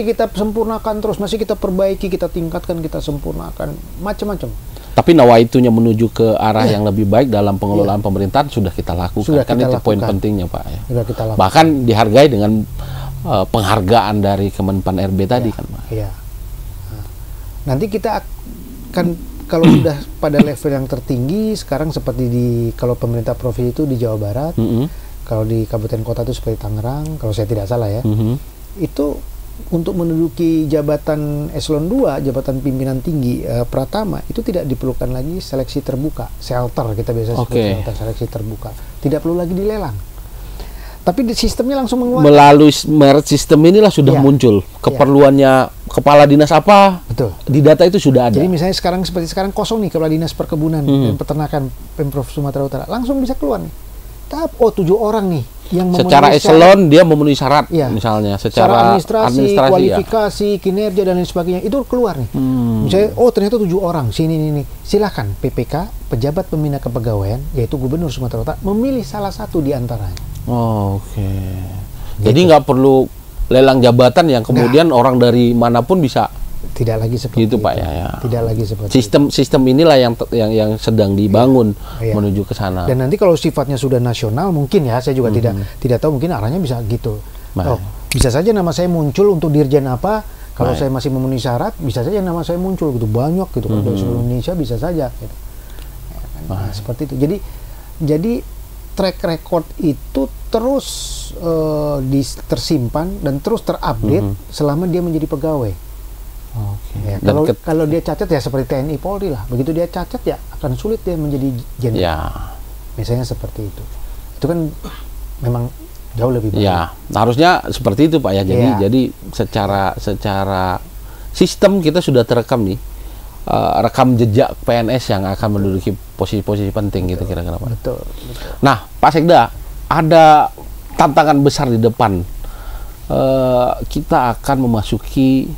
kita sempurnakan terus, masih kita perbaiki, kita tingkatkan, kita sempurnakan macam-macam. Tapi nawaitunya menuju ke arah yang lebih baik dalam pengelolaan pemerintahan sudah kita lakukan. Itu poin pentingnya Pak ya. Sudah kita lakukan. Bahkan dihargai dengan penghargaan dari Kemenpan RB tadi kan Pak. Iya. Nanti kita akan kalau sudah pada level yang tertinggi sekarang seperti kalau pemerintah provinsi itu di Jawa Barat, kalau di kabupaten kota itu seperti Tangerang, kalau saya tidak salah ya, itu untuk menduduki jabatan eselon 2, jabatan pimpinan tinggi pratama, itu tidak diperlukan lagi seleksi terbuka, shelter kita biasa sebut shelter, seleksi terbuka, tidak perlu lagi dilelang. Tapi sistemnya langsung mengeluarkan. Melalui merit system inilah sudah muncul keperluannya kepala dinas apa. Betul. Di data itu sudah ada. Jadi misalnya seperti sekarang kosong nih kepala dinas perkebunan dan peternakan Pemprov Sumatera Utara, langsung bisa keluar nih. 7 orang nih yang secara eselon dia memenuhi syarat, misalnya secara administrasi kualifikasi, kinerja dan lain sebagainya itu keluar nih. Misalnya ternyata 7 orang sini silakan PPK, pejabat pembina kepegawaian, yaitu Gubernur Sumatera Utara, memilih salah satu di antaranya. Jadi nggak perlu lelang jabatan yang kemudian orang dari manapun bisa. Tidak lagi seperti itu Pak ya. Tidak lagi seperti sistem inilah yang sedang dibangun menuju ke sana. Dan nanti kalau sifatnya sudah nasional mungkin ya, saya juga tidak tahu, mungkin arahnya bisa gitu. Bisa saja nama saya muncul untuk dirjen apa, kalau saya masih memenuhi syarat bisa saja nama saya muncul gitu, banyak gitu, kalau dari seluruh Indonesia bisa saja gitu. Seperti itu. Jadi track record itu terus tersimpan dan terus terupdate selama dia menjadi pegawai. Ya, kalau dia cacat ya seperti TNI Polri lah. Begitu dia cacat ya akan sulit dia menjadi jenderal. Ya. Misalnya seperti itu. Itu kan memang jauh lebih baik. Ya, harusnya seperti itu Pak ya. Jadi secara sistem kita sudah terekam nih. Rekam jejak PNS yang akan menduduki posisi-posisi penting gitu kira-kira Pak. Betul. Nah, Pak Sekda, ada tantangan besar di depan. Kita akan memasuki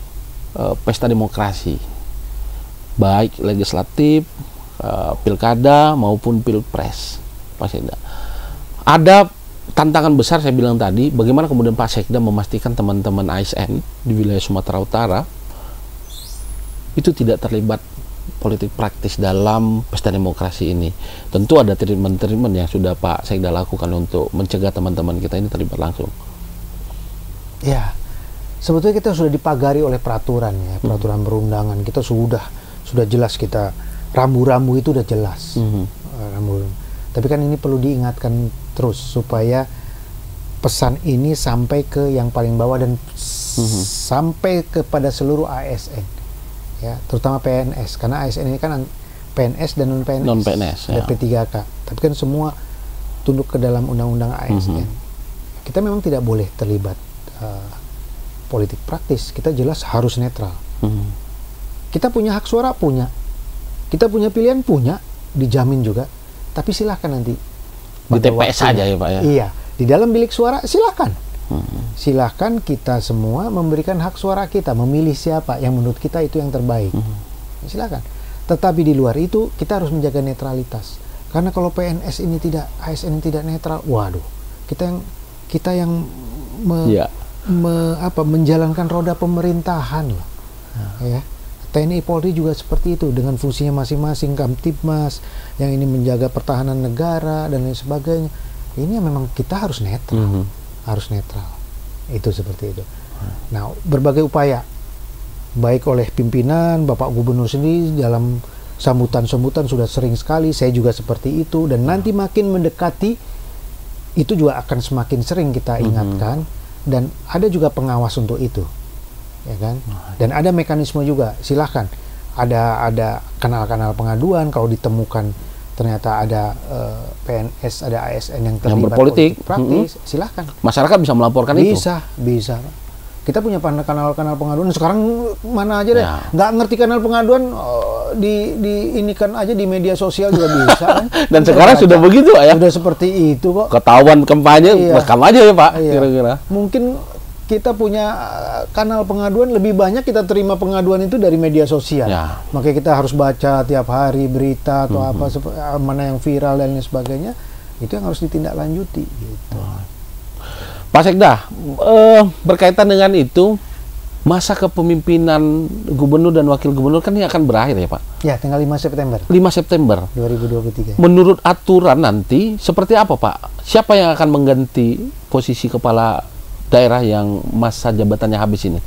pesta demokrasi, baik legislatif, pilkada maupun pilpres, Pak Sekda. Ada tantangan besar saya bilang tadi, bagaimana kemudian Pak Sekda memastikan teman-teman ASN di wilayah Sumatera Utara itu tidak terlibat politik praktis dalam pesta demokrasi ini. Tentu ada treatment-treatment yang sudah Pak Sekda lakukan untuk mencegah teman-teman kita ini terlibat langsung. Ya. Sebetulnya kita sudah dipagari oleh peraturan ya, peraturan perundangan. Kita sudah jelas, kita rambu-rambu itu udah jelas. Rambu. Tapi kan ini perlu diingatkan terus supaya pesan ini sampai ke yang paling bawah dan sampai kepada seluruh ASN. Ya, terutama PNS, karena ASN ini kan PNS dan non-PNS, ada P3K. Tapi kan semua tunduk ke dalam undang-undang ASN. Kita memang tidak boleh terlibat politik praktis, kita jelas harus netral. Kita punya hak suara, punya. Kita punya pilihan, punya. Dijamin juga. Tapi silahkan nanti. Di TPS saja ya Pak ya? Iya. Di dalam bilik suara, silahkan. Silahkan kita semua memberikan hak suara kita, memilih siapa yang menurut kita itu yang terbaik. Silahkan. Tetapi di luar itu, kita harus menjaga netralitas. Karena kalau PNS ini tidak, ASN ini tidak netral, waduh. Kita yang menjalankan roda pemerintahan loh. Ya. TNI Polri juga seperti itu dengan fungsinya masing-masing, Kamtibmas yang ini menjaga pertahanan negara dan lain sebagainya. Ini memang kita harus netral. Harus netral. Itu seperti itu. Nah, berbagai upaya baik oleh pimpinan, Bapak Gubernur sendiri dalam sambutan-sambutan sudah sering sekali, saya juga seperti itu, dan nanti makin mendekati itu juga akan semakin sering kita ingatkan. Dan ada juga pengawas untuk itu, ya kan? Dan ada mekanisme juga. Silahkan ada kanal-kanal pengaduan kalau ditemukan ternyata ada PNS, ada ASN yang terlibat politik praktis, silahkan. Masyarakat bisa melaporkan itu. Bisa. Kita punya kanal-kanal pengaduan. Sekarang mana aja deh, nggak ngerti kanal pengaduan, diinikan aja di media sosial juga bisa. Kan? Dan sekarang sudah begitu ya. Sudah seperti itu kok. Ketahuan kampanye, rekam aja ya Pak. Kira-kira. Mungkin kita punya kanal pengaduan lebih banyak, kita terima pengaduan itu dari media sosial. Makanya kita harus baca tiap hari berita atau apa, mana yang viral dan lain sebagainya. Itu yang harus ditindaklanjuti. Gitu. Pak Sekda, berkaitan dengan itu, masa kepemimpinan gubernur dan wakil gubernur kan ini akan berakhir ya Pak? Ya, tinggal 5 September. 5 September 2023. Menurut aturan nanti seperti apa Pak? Siapa yang akan mengganti posisi kepala daerah yang masa jabatannya habis ini?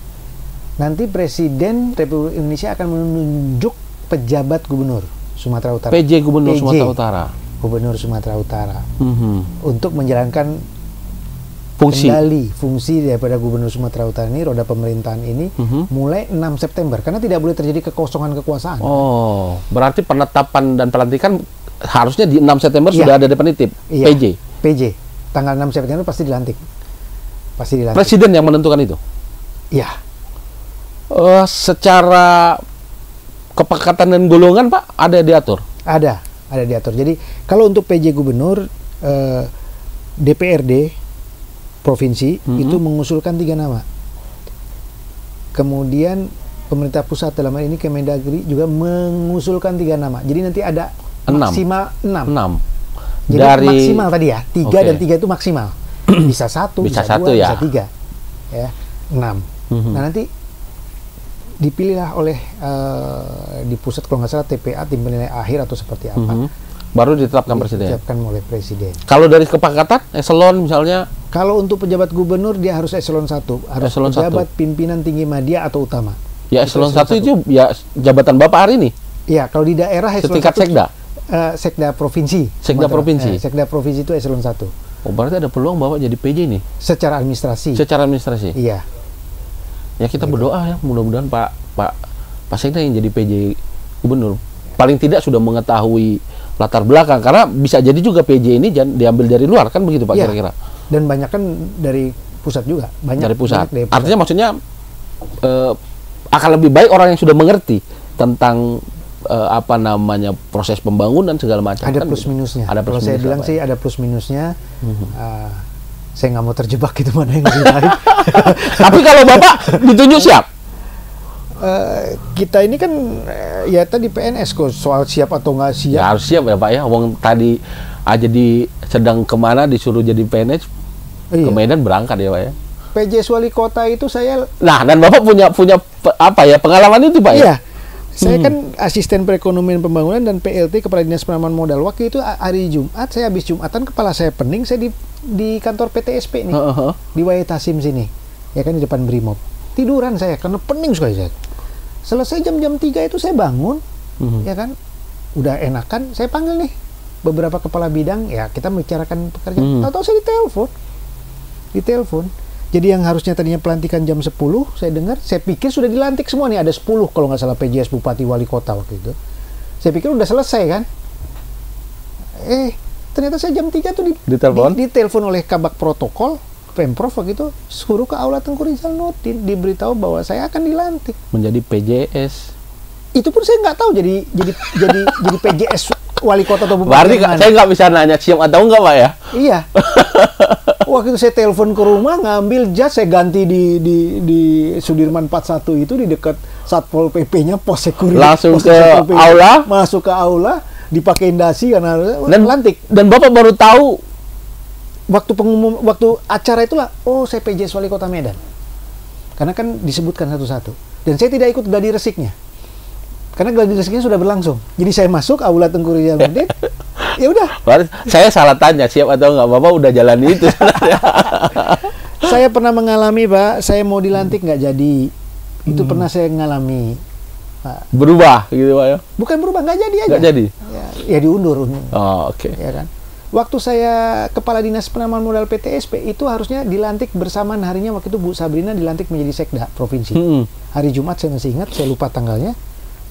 Nanti Presiden Republik Indonesia akan menunjuk pejabat gubernur Sumatera Utara. PJ Gubernur Sumatera Utara. Gubernur Sumatera Utara. Untuk menjalankan fungsi daripada Gubernur Sumatera Utara ini, roda pemerintahan ini, mulai 6 September. Karena tidak boleh terjadi kekosongan kekuasaan. Oh, berarti penetapan dan pelantikan harusnya di 6 September sudah ada definitif. PJ. Tanggal 6 September pasti dilantik. Presiden yang menentukan itu? Iya. Secara kepekatan dan golongan Pak, ada diatur? Ada diatur. Jadi kalau untuk PJ Gubernur, DPRD provinsi itu mengusulkan 3 nama. Kemudian pemerintah pusat dalam hal ini Kemendagri juga mengusulkan 3 nama. Jadi nanti ada maksimal 6. Jadi dari maksimal tadi ya, 3 dan 3 itu maksimal. Bisa 1, bisa 2, bisa 3. Ya, 6. Nah, nanti dipilihlah oleh di pusat kalau nggak salah TPA, tim penilai akhir atau seperti apa. Baru ditetapkan presiden. Ditetapkan oleh presiden. Kalau dari kesepakatan eselon misalnya, kalau untuk pejabat gubernur dia harus eselon 1, harus eselon pejabat pimpinan tinggi media atau utama. Ya eselon 1 itu ya jabatan Bapak hari ini. Iya, kalau di daerah eselon setingkat 1 sekda. Sekda provinsi. Sekda provinsi. Sekda provinsi itu eselon 1. Oh, berarti ada peluang Bapak jadi PJ nih. Secara administrasi. Secara administrasi. Iya. Ya kita berdoa ya, mudah-mudahan Pak Sekda yang jadi PJ Gubernur paling tidak sudah mengetahui latar belakang, karena bisa jadi juga PJ ini diambil dari luar kan begitu Pak kira-kira. Dan banyak kan dari pusat juga, banyak dari pusat. Banyak dari pusat. Artinya maksudnya akan lebih baik orang yang sudah mengerti tentang apa namanya proses pembangunan segala macam. Ada kan plus gitu. minusnya. Ada plus Kalau saya bilang sih ada plus minusnya. Saya nggak mau terjebak itu mana yang lebih baik. Tapi kalau Bapak ditunjuk siap? Kita ini kan ya tadi PNS kok, soal siap atau nggak siap. Ya harus siap ya Pak ya. Wong tadi aja sedang kemana disuruh jadi PNS, ke Medan berangkat ya Pak ya. PJ Wali Kota itu saya. Nah, dan Bapak punya apa ya pengalaman itu Pak ya? Iya. Saya kan asisten perekonomian pembangunan dan PLT Kepala Dinas Penanaman Modal. Waktu itu hari Jumat, saya habis Jumatan, kepala saya pening, saya di kantor PTSP nih, di Wahid Hasim sini, ya kan di depan Brimob. Tiduran saya karena pening sekali saya. Selesai jam 3 itu saya bangun, ya kan, udah enakan, saya panggil nih beberapa kepala bidang, ya kita membicarakan pekerjaan. Tahu-tahu saya ditelepon. Jadi yang harusnya tadinya pelantikan jam 10, saya dengar, saya pikir sudah dilantik semua nih, ada 10 kalau nggak salah PJS Bupati Wali Kota waktu itu. Saya pikir udah selesai kan. Ternyata saya jam 3 tuh ditelepon oleh Kabak Protokol Pemprov waktu itu, suruh ke Aula Tengku Rizal Nurdin, diberitahu bahwa saya akan dilantik menjadi PJS. Itu pun saya nggak tahu jadi PJS Wali Kota atau Bupati. Berarti saya nggak bisa nanya siap atau enggak Pak ya? Iya. Waktu itu saya telepon ke rumah, ngambil jas, saya ganti di Sudirman 41 itu di dekat Satpol PP-nya, pos security. Langsung ke aula, masuk ke aula, dipakein dasi karena lantik. Dan Bapak baru tahu waktu acara itulah, oh saya PJS Wali Kota Medan. Karena kan disebutkan satu-satu. Dan saya tidak ikut gladi resiknya. Karena gladi resiknya sudah berlangsung. Jadi saya masuk Aula Tengku Rizal Nurdin. Ya udah. Saya salah tanya siap atau enggak, Bapak udah jalani itu. Saya pernah mengalami Pak, saya mau dilantik nggak jadi. Itu pernah saya mengalami. Pak. Berubah gitu Pak ya? Bukan berubah, nggak jadi aja. Nggak jadi? Ya diundur. Oh oke. Ya kan. Waktu saya Kepala Dinas Penanaman Modal PTSP itu harusnya dilantik bersamaan harinya, waktu itu Bu Sabrina dilantik menjadi Sekda Provinsi. Hari Jumat saya masih ingat, saya lupa tanggalnya.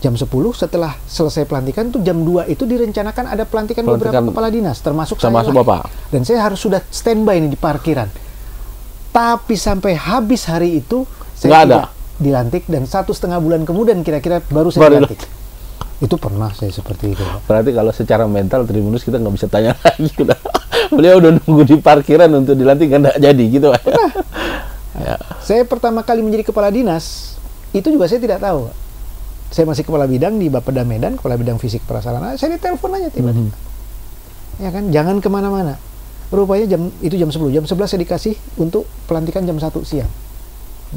Jam 10 setelah selesai pelantikan itu jam 2 itu direncanakan ada pelantikan beberapa kepala dinas termasuk saya Bapak. Dan saya harus sudah standby ini di parkiran. Tapi sampai habis hari itu saya tidak dilantik, dan 1,5 bulan kemudian kira-kira baru saya dilantik. Itu pernah saya seperti itu. Berarti kalau secara mental Tribunus kita nggak bisa tanya lagi. Beliau udah nunggu di parkiran untuk dilantik, nggak jadi gitu Pak. Ya. Saya pertama kali menjadi kepala dinas itu juga saya tidak tahu. Saya masih kepala bidang di Bapeda Medan, kepala bidang fisik prasarana. Saya ditelepon aja tiba-tiba. Ya kan, jangan kemana-mana. Rupanya jam 10, jam 11 saya dikasih untuk pelantikan jam 1 siang.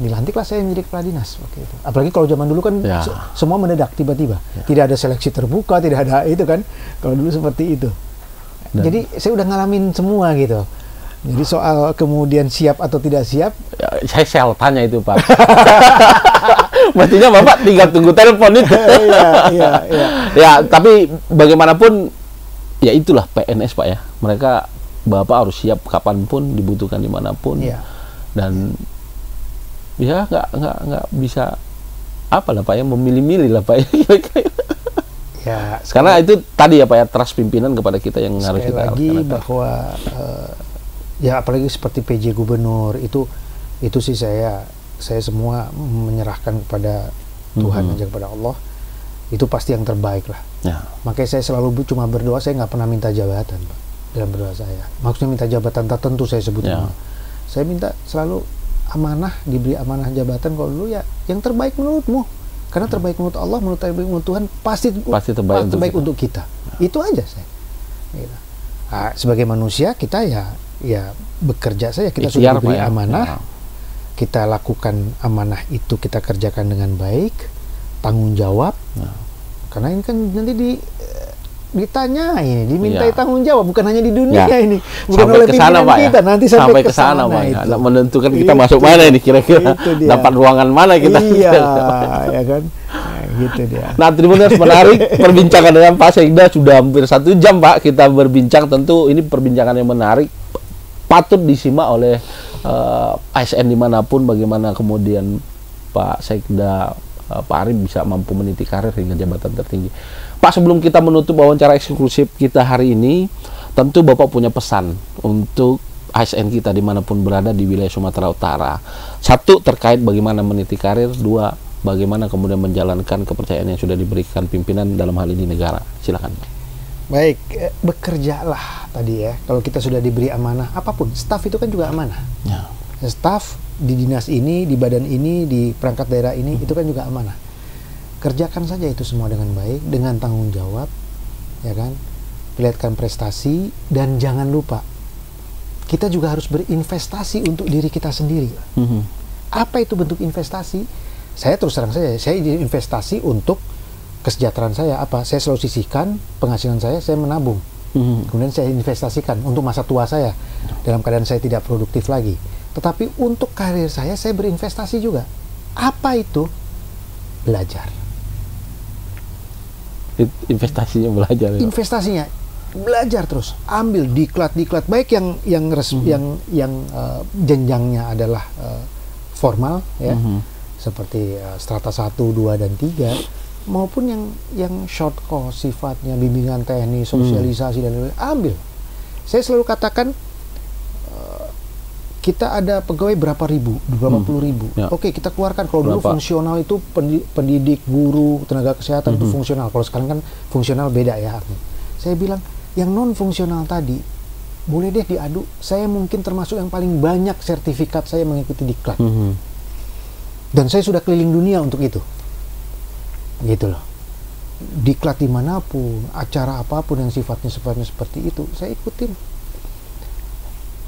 Dilantiklah saya menjadi kepala dinas waktu itu. Apalagi kalau zaman dulu kan semua mendadak tiba-tiba. Tidak ada seleksi terbuka, tidak ada itu kan. Kalau dulu seperti itu. Jadi saya udah ngalamin semua gitu. Jadi soal kemudian siap atau tidak siap, saya tanya itu Pak. Mestinya Bapak tinggal tunggu telepon itu. Iya. Ya, tapi bagaimanapun ya itulah PNS Pak ya. Mereka Bapak harus siap kapanpun, dibutuhkan dimanapun. Dan ya nggak bisa apa lah Pak ya, memilih-milih lah Pak ya. Ya, karena itu tadi ya Pak ya, trust pimpinan kepada kita yang harus kita lagi bahwa ya apalagi seperti PJ Gubernur itu sih saya semua menyerahkan kepada Tuhan aja, kepada Allah. Itu pasti yang terbaik lah. Makanya saya selalu cuma berdoa, saya nggak pernah minta jabatan Pak dalam berdoa saya. Maksudnya minta jabatan tertentu saya sebut. Saya minta selalu amanah, diberi amanah jabatan. Kalau dulu ya yang terbaik menurutmu, karena terbaik menurut Allah, terbaik menurut Tuhan pasti terbaik untuk kita. Itu aja saya. Gitu. Nah, sebagai manusia kita ya bekerja saja, kita sudah diberi amanah, kita lakukan amanah itu, kita kerjakan dengan baik, tanggung jawab. Karena ini kan nanti ditanya ini, dimintai tanggung jawab, bukan hanya di dunia ini, bukan oleh pimpinan kita, nanti sampai ke sana itu. Menentukan kita masuk mana ini kira-kira, dapat ruangan mana kita. Ya kan. Gitu dia. Nah, Tribuners, menarik perbincangan dengan Pak Sekda, sudah hampir 1 jam Pak kita berbincang. Tentu ini perbincangan yang menarik, patut disimak oleh ASN dimanapun, bagaimana kemudian Pak Sekda Pak Arif bisa mampu meniti karir hingga jabatan tertinggi. Pak, sebelum kita menutup wawancara eksklusif kita hari ini, tentu Bapak punya pesan untuk ASN kita dimanapun berada di wilayah Sumatera Utara. Satu, terkait bagaimana meniti karir. Dua, bagaimana kemudian menjalankan kepercayaan yang sudah diberikan pimpinan dalam hal ini negara. Silakan. Baik, bekerjalah tadi ya. Kalau kita sudah diberi amanah, apapun, staf itu kan juga amanah. Ya. Staf di dinas ini, di badan ini, di perangkat daerah ini, itu kan juga amanah. Kerjakan saja itu semua dengan baik, dengan tanggung jawab, ya kan? Perlihatkan prestasi, dan jangan lupa, kita juga harus berinvestasi untuk diri kita sendiri. Apa itu bentuk investasi? Saya terus terang saja, saya investasi untuk kesejahteraan saya. Apa? Saya selalu sisihkan penghasilan saya menabung. Kemudian saya investasikan untuk masa tua saya, dalam keadaan saya tidak produktif lagi. Tetapi untuk karir saya berinvestasi juga. Apa itu? Belajar. Investasinya belajar. Ya? Investasinya belajar terus, ambil diklat baik yang jenjangnya adalah formal ya, seperti strata 1, 2 dan 3, maupun yang short course sifatnya bimbingan teknis, sosialisasi dan lain-lain, ambil. Saya selalu katakan kita ada pegawai berapa puluh ribu. Ya. Oke, kita keluarkan. Kalau dulu fungsional itu pendidik, guru, tenaga kesehatan itu fungsional. Kalau sekarang kan fungsional beda ya. Saya bilang yang non fungsional tadi boleh deh diadu. Saya mungkin termasuk yang paling banyak sertifikat saya mengikuti diklat. Dan saya sudah keliling dunia untuk itu. Gitu loh. Diklat dimanapun, acara apapun yang sifatnya seperti itu, saya ikutin.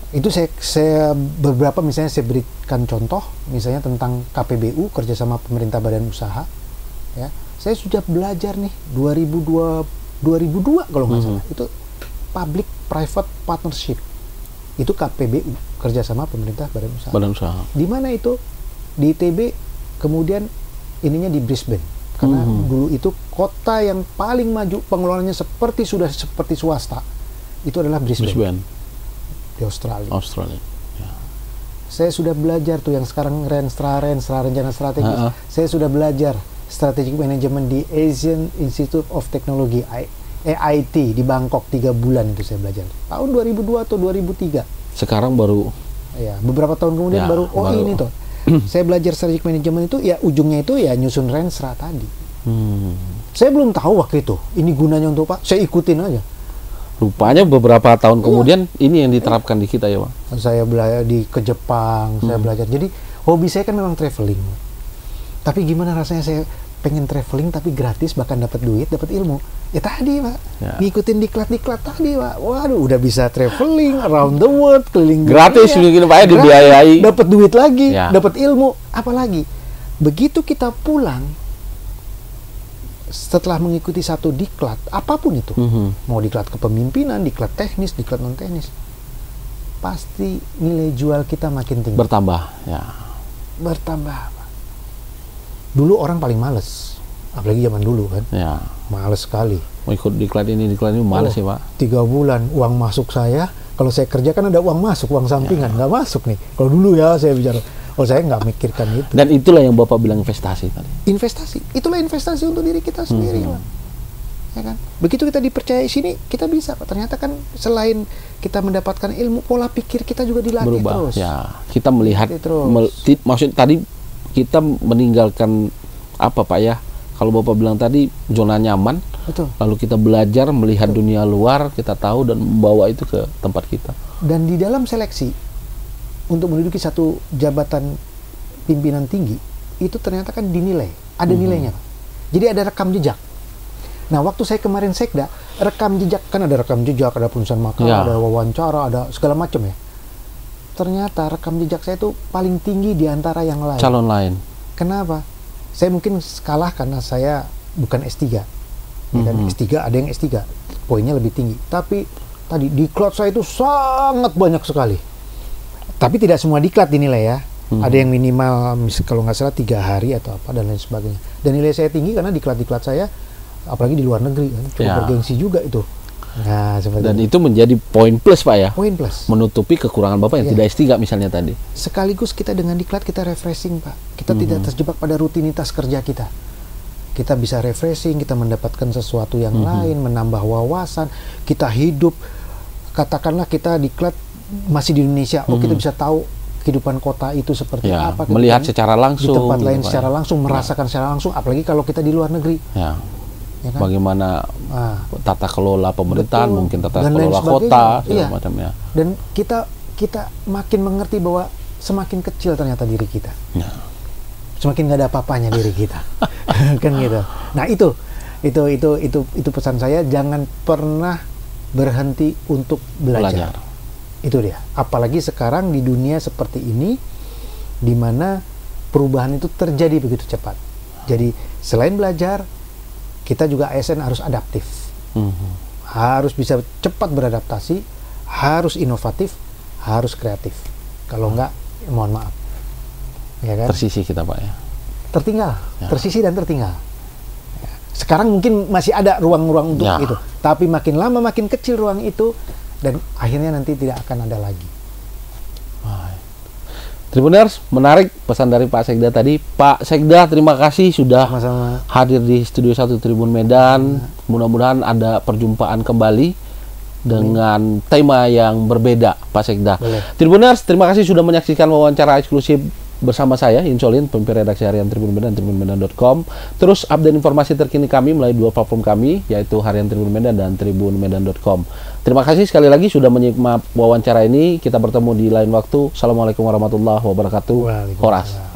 Itu saya beberapa misalnya saya berikan contoh, misalnya tentang KPBU, kerjasama pemerintah badan usaha. Ya, saya sudah belajar nih 2002 kalau nggak salah, itu public private partnership. Itu KPBU, kerjasama pemerintah badan usaha. Badan usaha. Di mana itu? Di ITB, kemudian ininya di Brisbane. Karena dulu itu kota yang paling maju pengelolaannya seperti swasta. Itu adalah Brisbane. Di Australia. Ya. Saya sudah belajar tuh yang sekarang Renstra rencana strategis. Saya sudah belajar strategic management di Asian Institute of Technology AIT di Bangkok 3 bulan itu saya belajar. Tahun 2002 atau 2003. Sekarang baru ya, beberapa tahun kemudian baru ini tuh. Saya belajar strategic management itu ya ujungnya itu ya nyusun Renstra tadi. Saya belum tahu waktu itu ini gunanya untuk Pak. Saya ikutin aja. Rupanya beberapa tahun kemudian ini yang diterapkan di kita ya Pak. Saya belajar ke Jepang, saya belajar. Jadi hobi saya kan memang traveling. Tapi gimana rasanya saya pengen traveling tapi gratis, bahkan dapat duit, dapat ilmu. Ya tadi Pak, ngikutin diklat tadi Pak. Waduh, udah bisa traveling around the world, keliling gratis mungkin Pak ya, dibiayai. Dapat duit lagi, dapat ilmu, apalagi. Begitu kita pulang setelah mengikuti satu diklat, apapun itu, mau diklat kepemimpinan, diklat teknis, diklat non teknis, pasti nilai jual kita makin tinggi. Bertambah, ya. Bertambah. Dulu orang paling males, apalagi zaman dulu kan, males sekali. Mau ikut diklat ini males ya Pak. 3 bulan uang masuk saya, kalau saya kerja kan ada uang masuk, uang sampingan, nggak masuk nih. Kalau dulu ya saya bicara. Saya nggak mikirkan itu. Dan itulah yang Bapak bilang investasi tadi. Investasi, itulah investasi untuk diri kita sendiri lah. Ya kan? Begitu kita dipercaya sini, kita bisa. Ternyata kan selain kita mendapatkan ilmu, pola pikir kita juga dilatih berubah. Terus. Ya, kita melihat. Maksud tadi kita meninggalkan apa Pak ya? Kalau Bapak bilang tadi zona nyaman. Betul. Lalu kita belajar melihat dunia luar, kita tahu dan membawa itu ke tempat kita. Dan di dalam seleksi untuk menduduki satu jabatan pimpinan tinggi, itu ternyata kan dinilai, ada nilainya. Jadi ada rekam jejak. Nah, waktu saya kemarin sekda, rekam jejak, kan ada rekam jejak, ada penulisan makalah, ada wawancara, ada segala macam ya. Ternyata rekam jejak saya itu paling tinggi di antara yang lain. Calon lain. Kenapa? Saya mungkin kalah karena saya bukan S3. Ya kan? S3, ada yang S3, poinnya lebih tinggi. Tapi tadi diklat saya itu sangat banyak sekali. Tapi tidak semua diklat dinilai ya. Ada yang minimal, kalau nggak salah 3 hari atau apa dan lain sebagainya. Dan nilai saya tinggi karena diklat-diklat saya, apalagi di luar negeri kan, cukup bergengsi juga itu. Nah, dan itu menjadi poin plus Pak ya. Poin plus. Menutupi kekurangan Bapak yang tidak S3 misalnya tadi. Sekaligus kita dengan diklat kita refreshing Pak. Kita tidak terjebak pada rutinitas kerja kita. Kita bisa refreshing, kita mendapatkan sesuatu yang lain, menambah wawasan. Kita hidup, katakanlah kita diklat masih di Indonesia, kita bisa tahu kehidupan kota itu seperti apa. Melihat secara langsung. Di tempat lain secara langsung, merasakan secara langsung. Apalagi kalau kita di luar negeri. Ya kan? Bagaimana tata kelola pemerintahan, mungkin tata kelola kota, segala macamnya. Dan kita makin mengerti bahwa semakin kecil ternyata diri kita, semakin nggak ada apa-apanya diri kita, kan gitu. Nah itu pesan saya, jangan pernah berhenti untuk belajar. Itu dia. Apalagi sekarang di dunia seperti ini, di mana perubahan itu terjadi begitu cepat. Jadi selain belajar, kita juga ASN harus adaptif, harus bisa cepat beradaptasi, harus inovatif, harus kreatif. Kalau enggak, mohon maaf, ya kan? Tersisih kita Pak ya. Tertinggal, tersisih dan tertinggal. Sekarang mungkin masih ada ruang-ruang untuk itu, tapi makin lama makin kecil ruang itu, dan akhirnya nanti tidak akan ada lagi. Tribuners, menarik pesan dari Pak Sekda tadi. Pak Sekda, terima kasih sudah hadir di Studio 1 Tribun Medan. Mudah-mudahan ada perjumpaan kembali dengan tema yang berbeda, Pak Sekda. Tribuners, terima kasih sudah menyaksikan wawancara eksklusif bersama saya, Insolin, pemimpin redaksi harian Tribun Medan, tribunmedan.com. Terus update informasi terkini kami melalui dua platform kami, yaitu harian Tribun Medan dan tribunmedan.com. Terima kasih sekali lagi sudah menyimak wawancara ini. Kita bertemu di lain waktu. Assalamualaikum warahmatullahi wabarakatuh. Horas.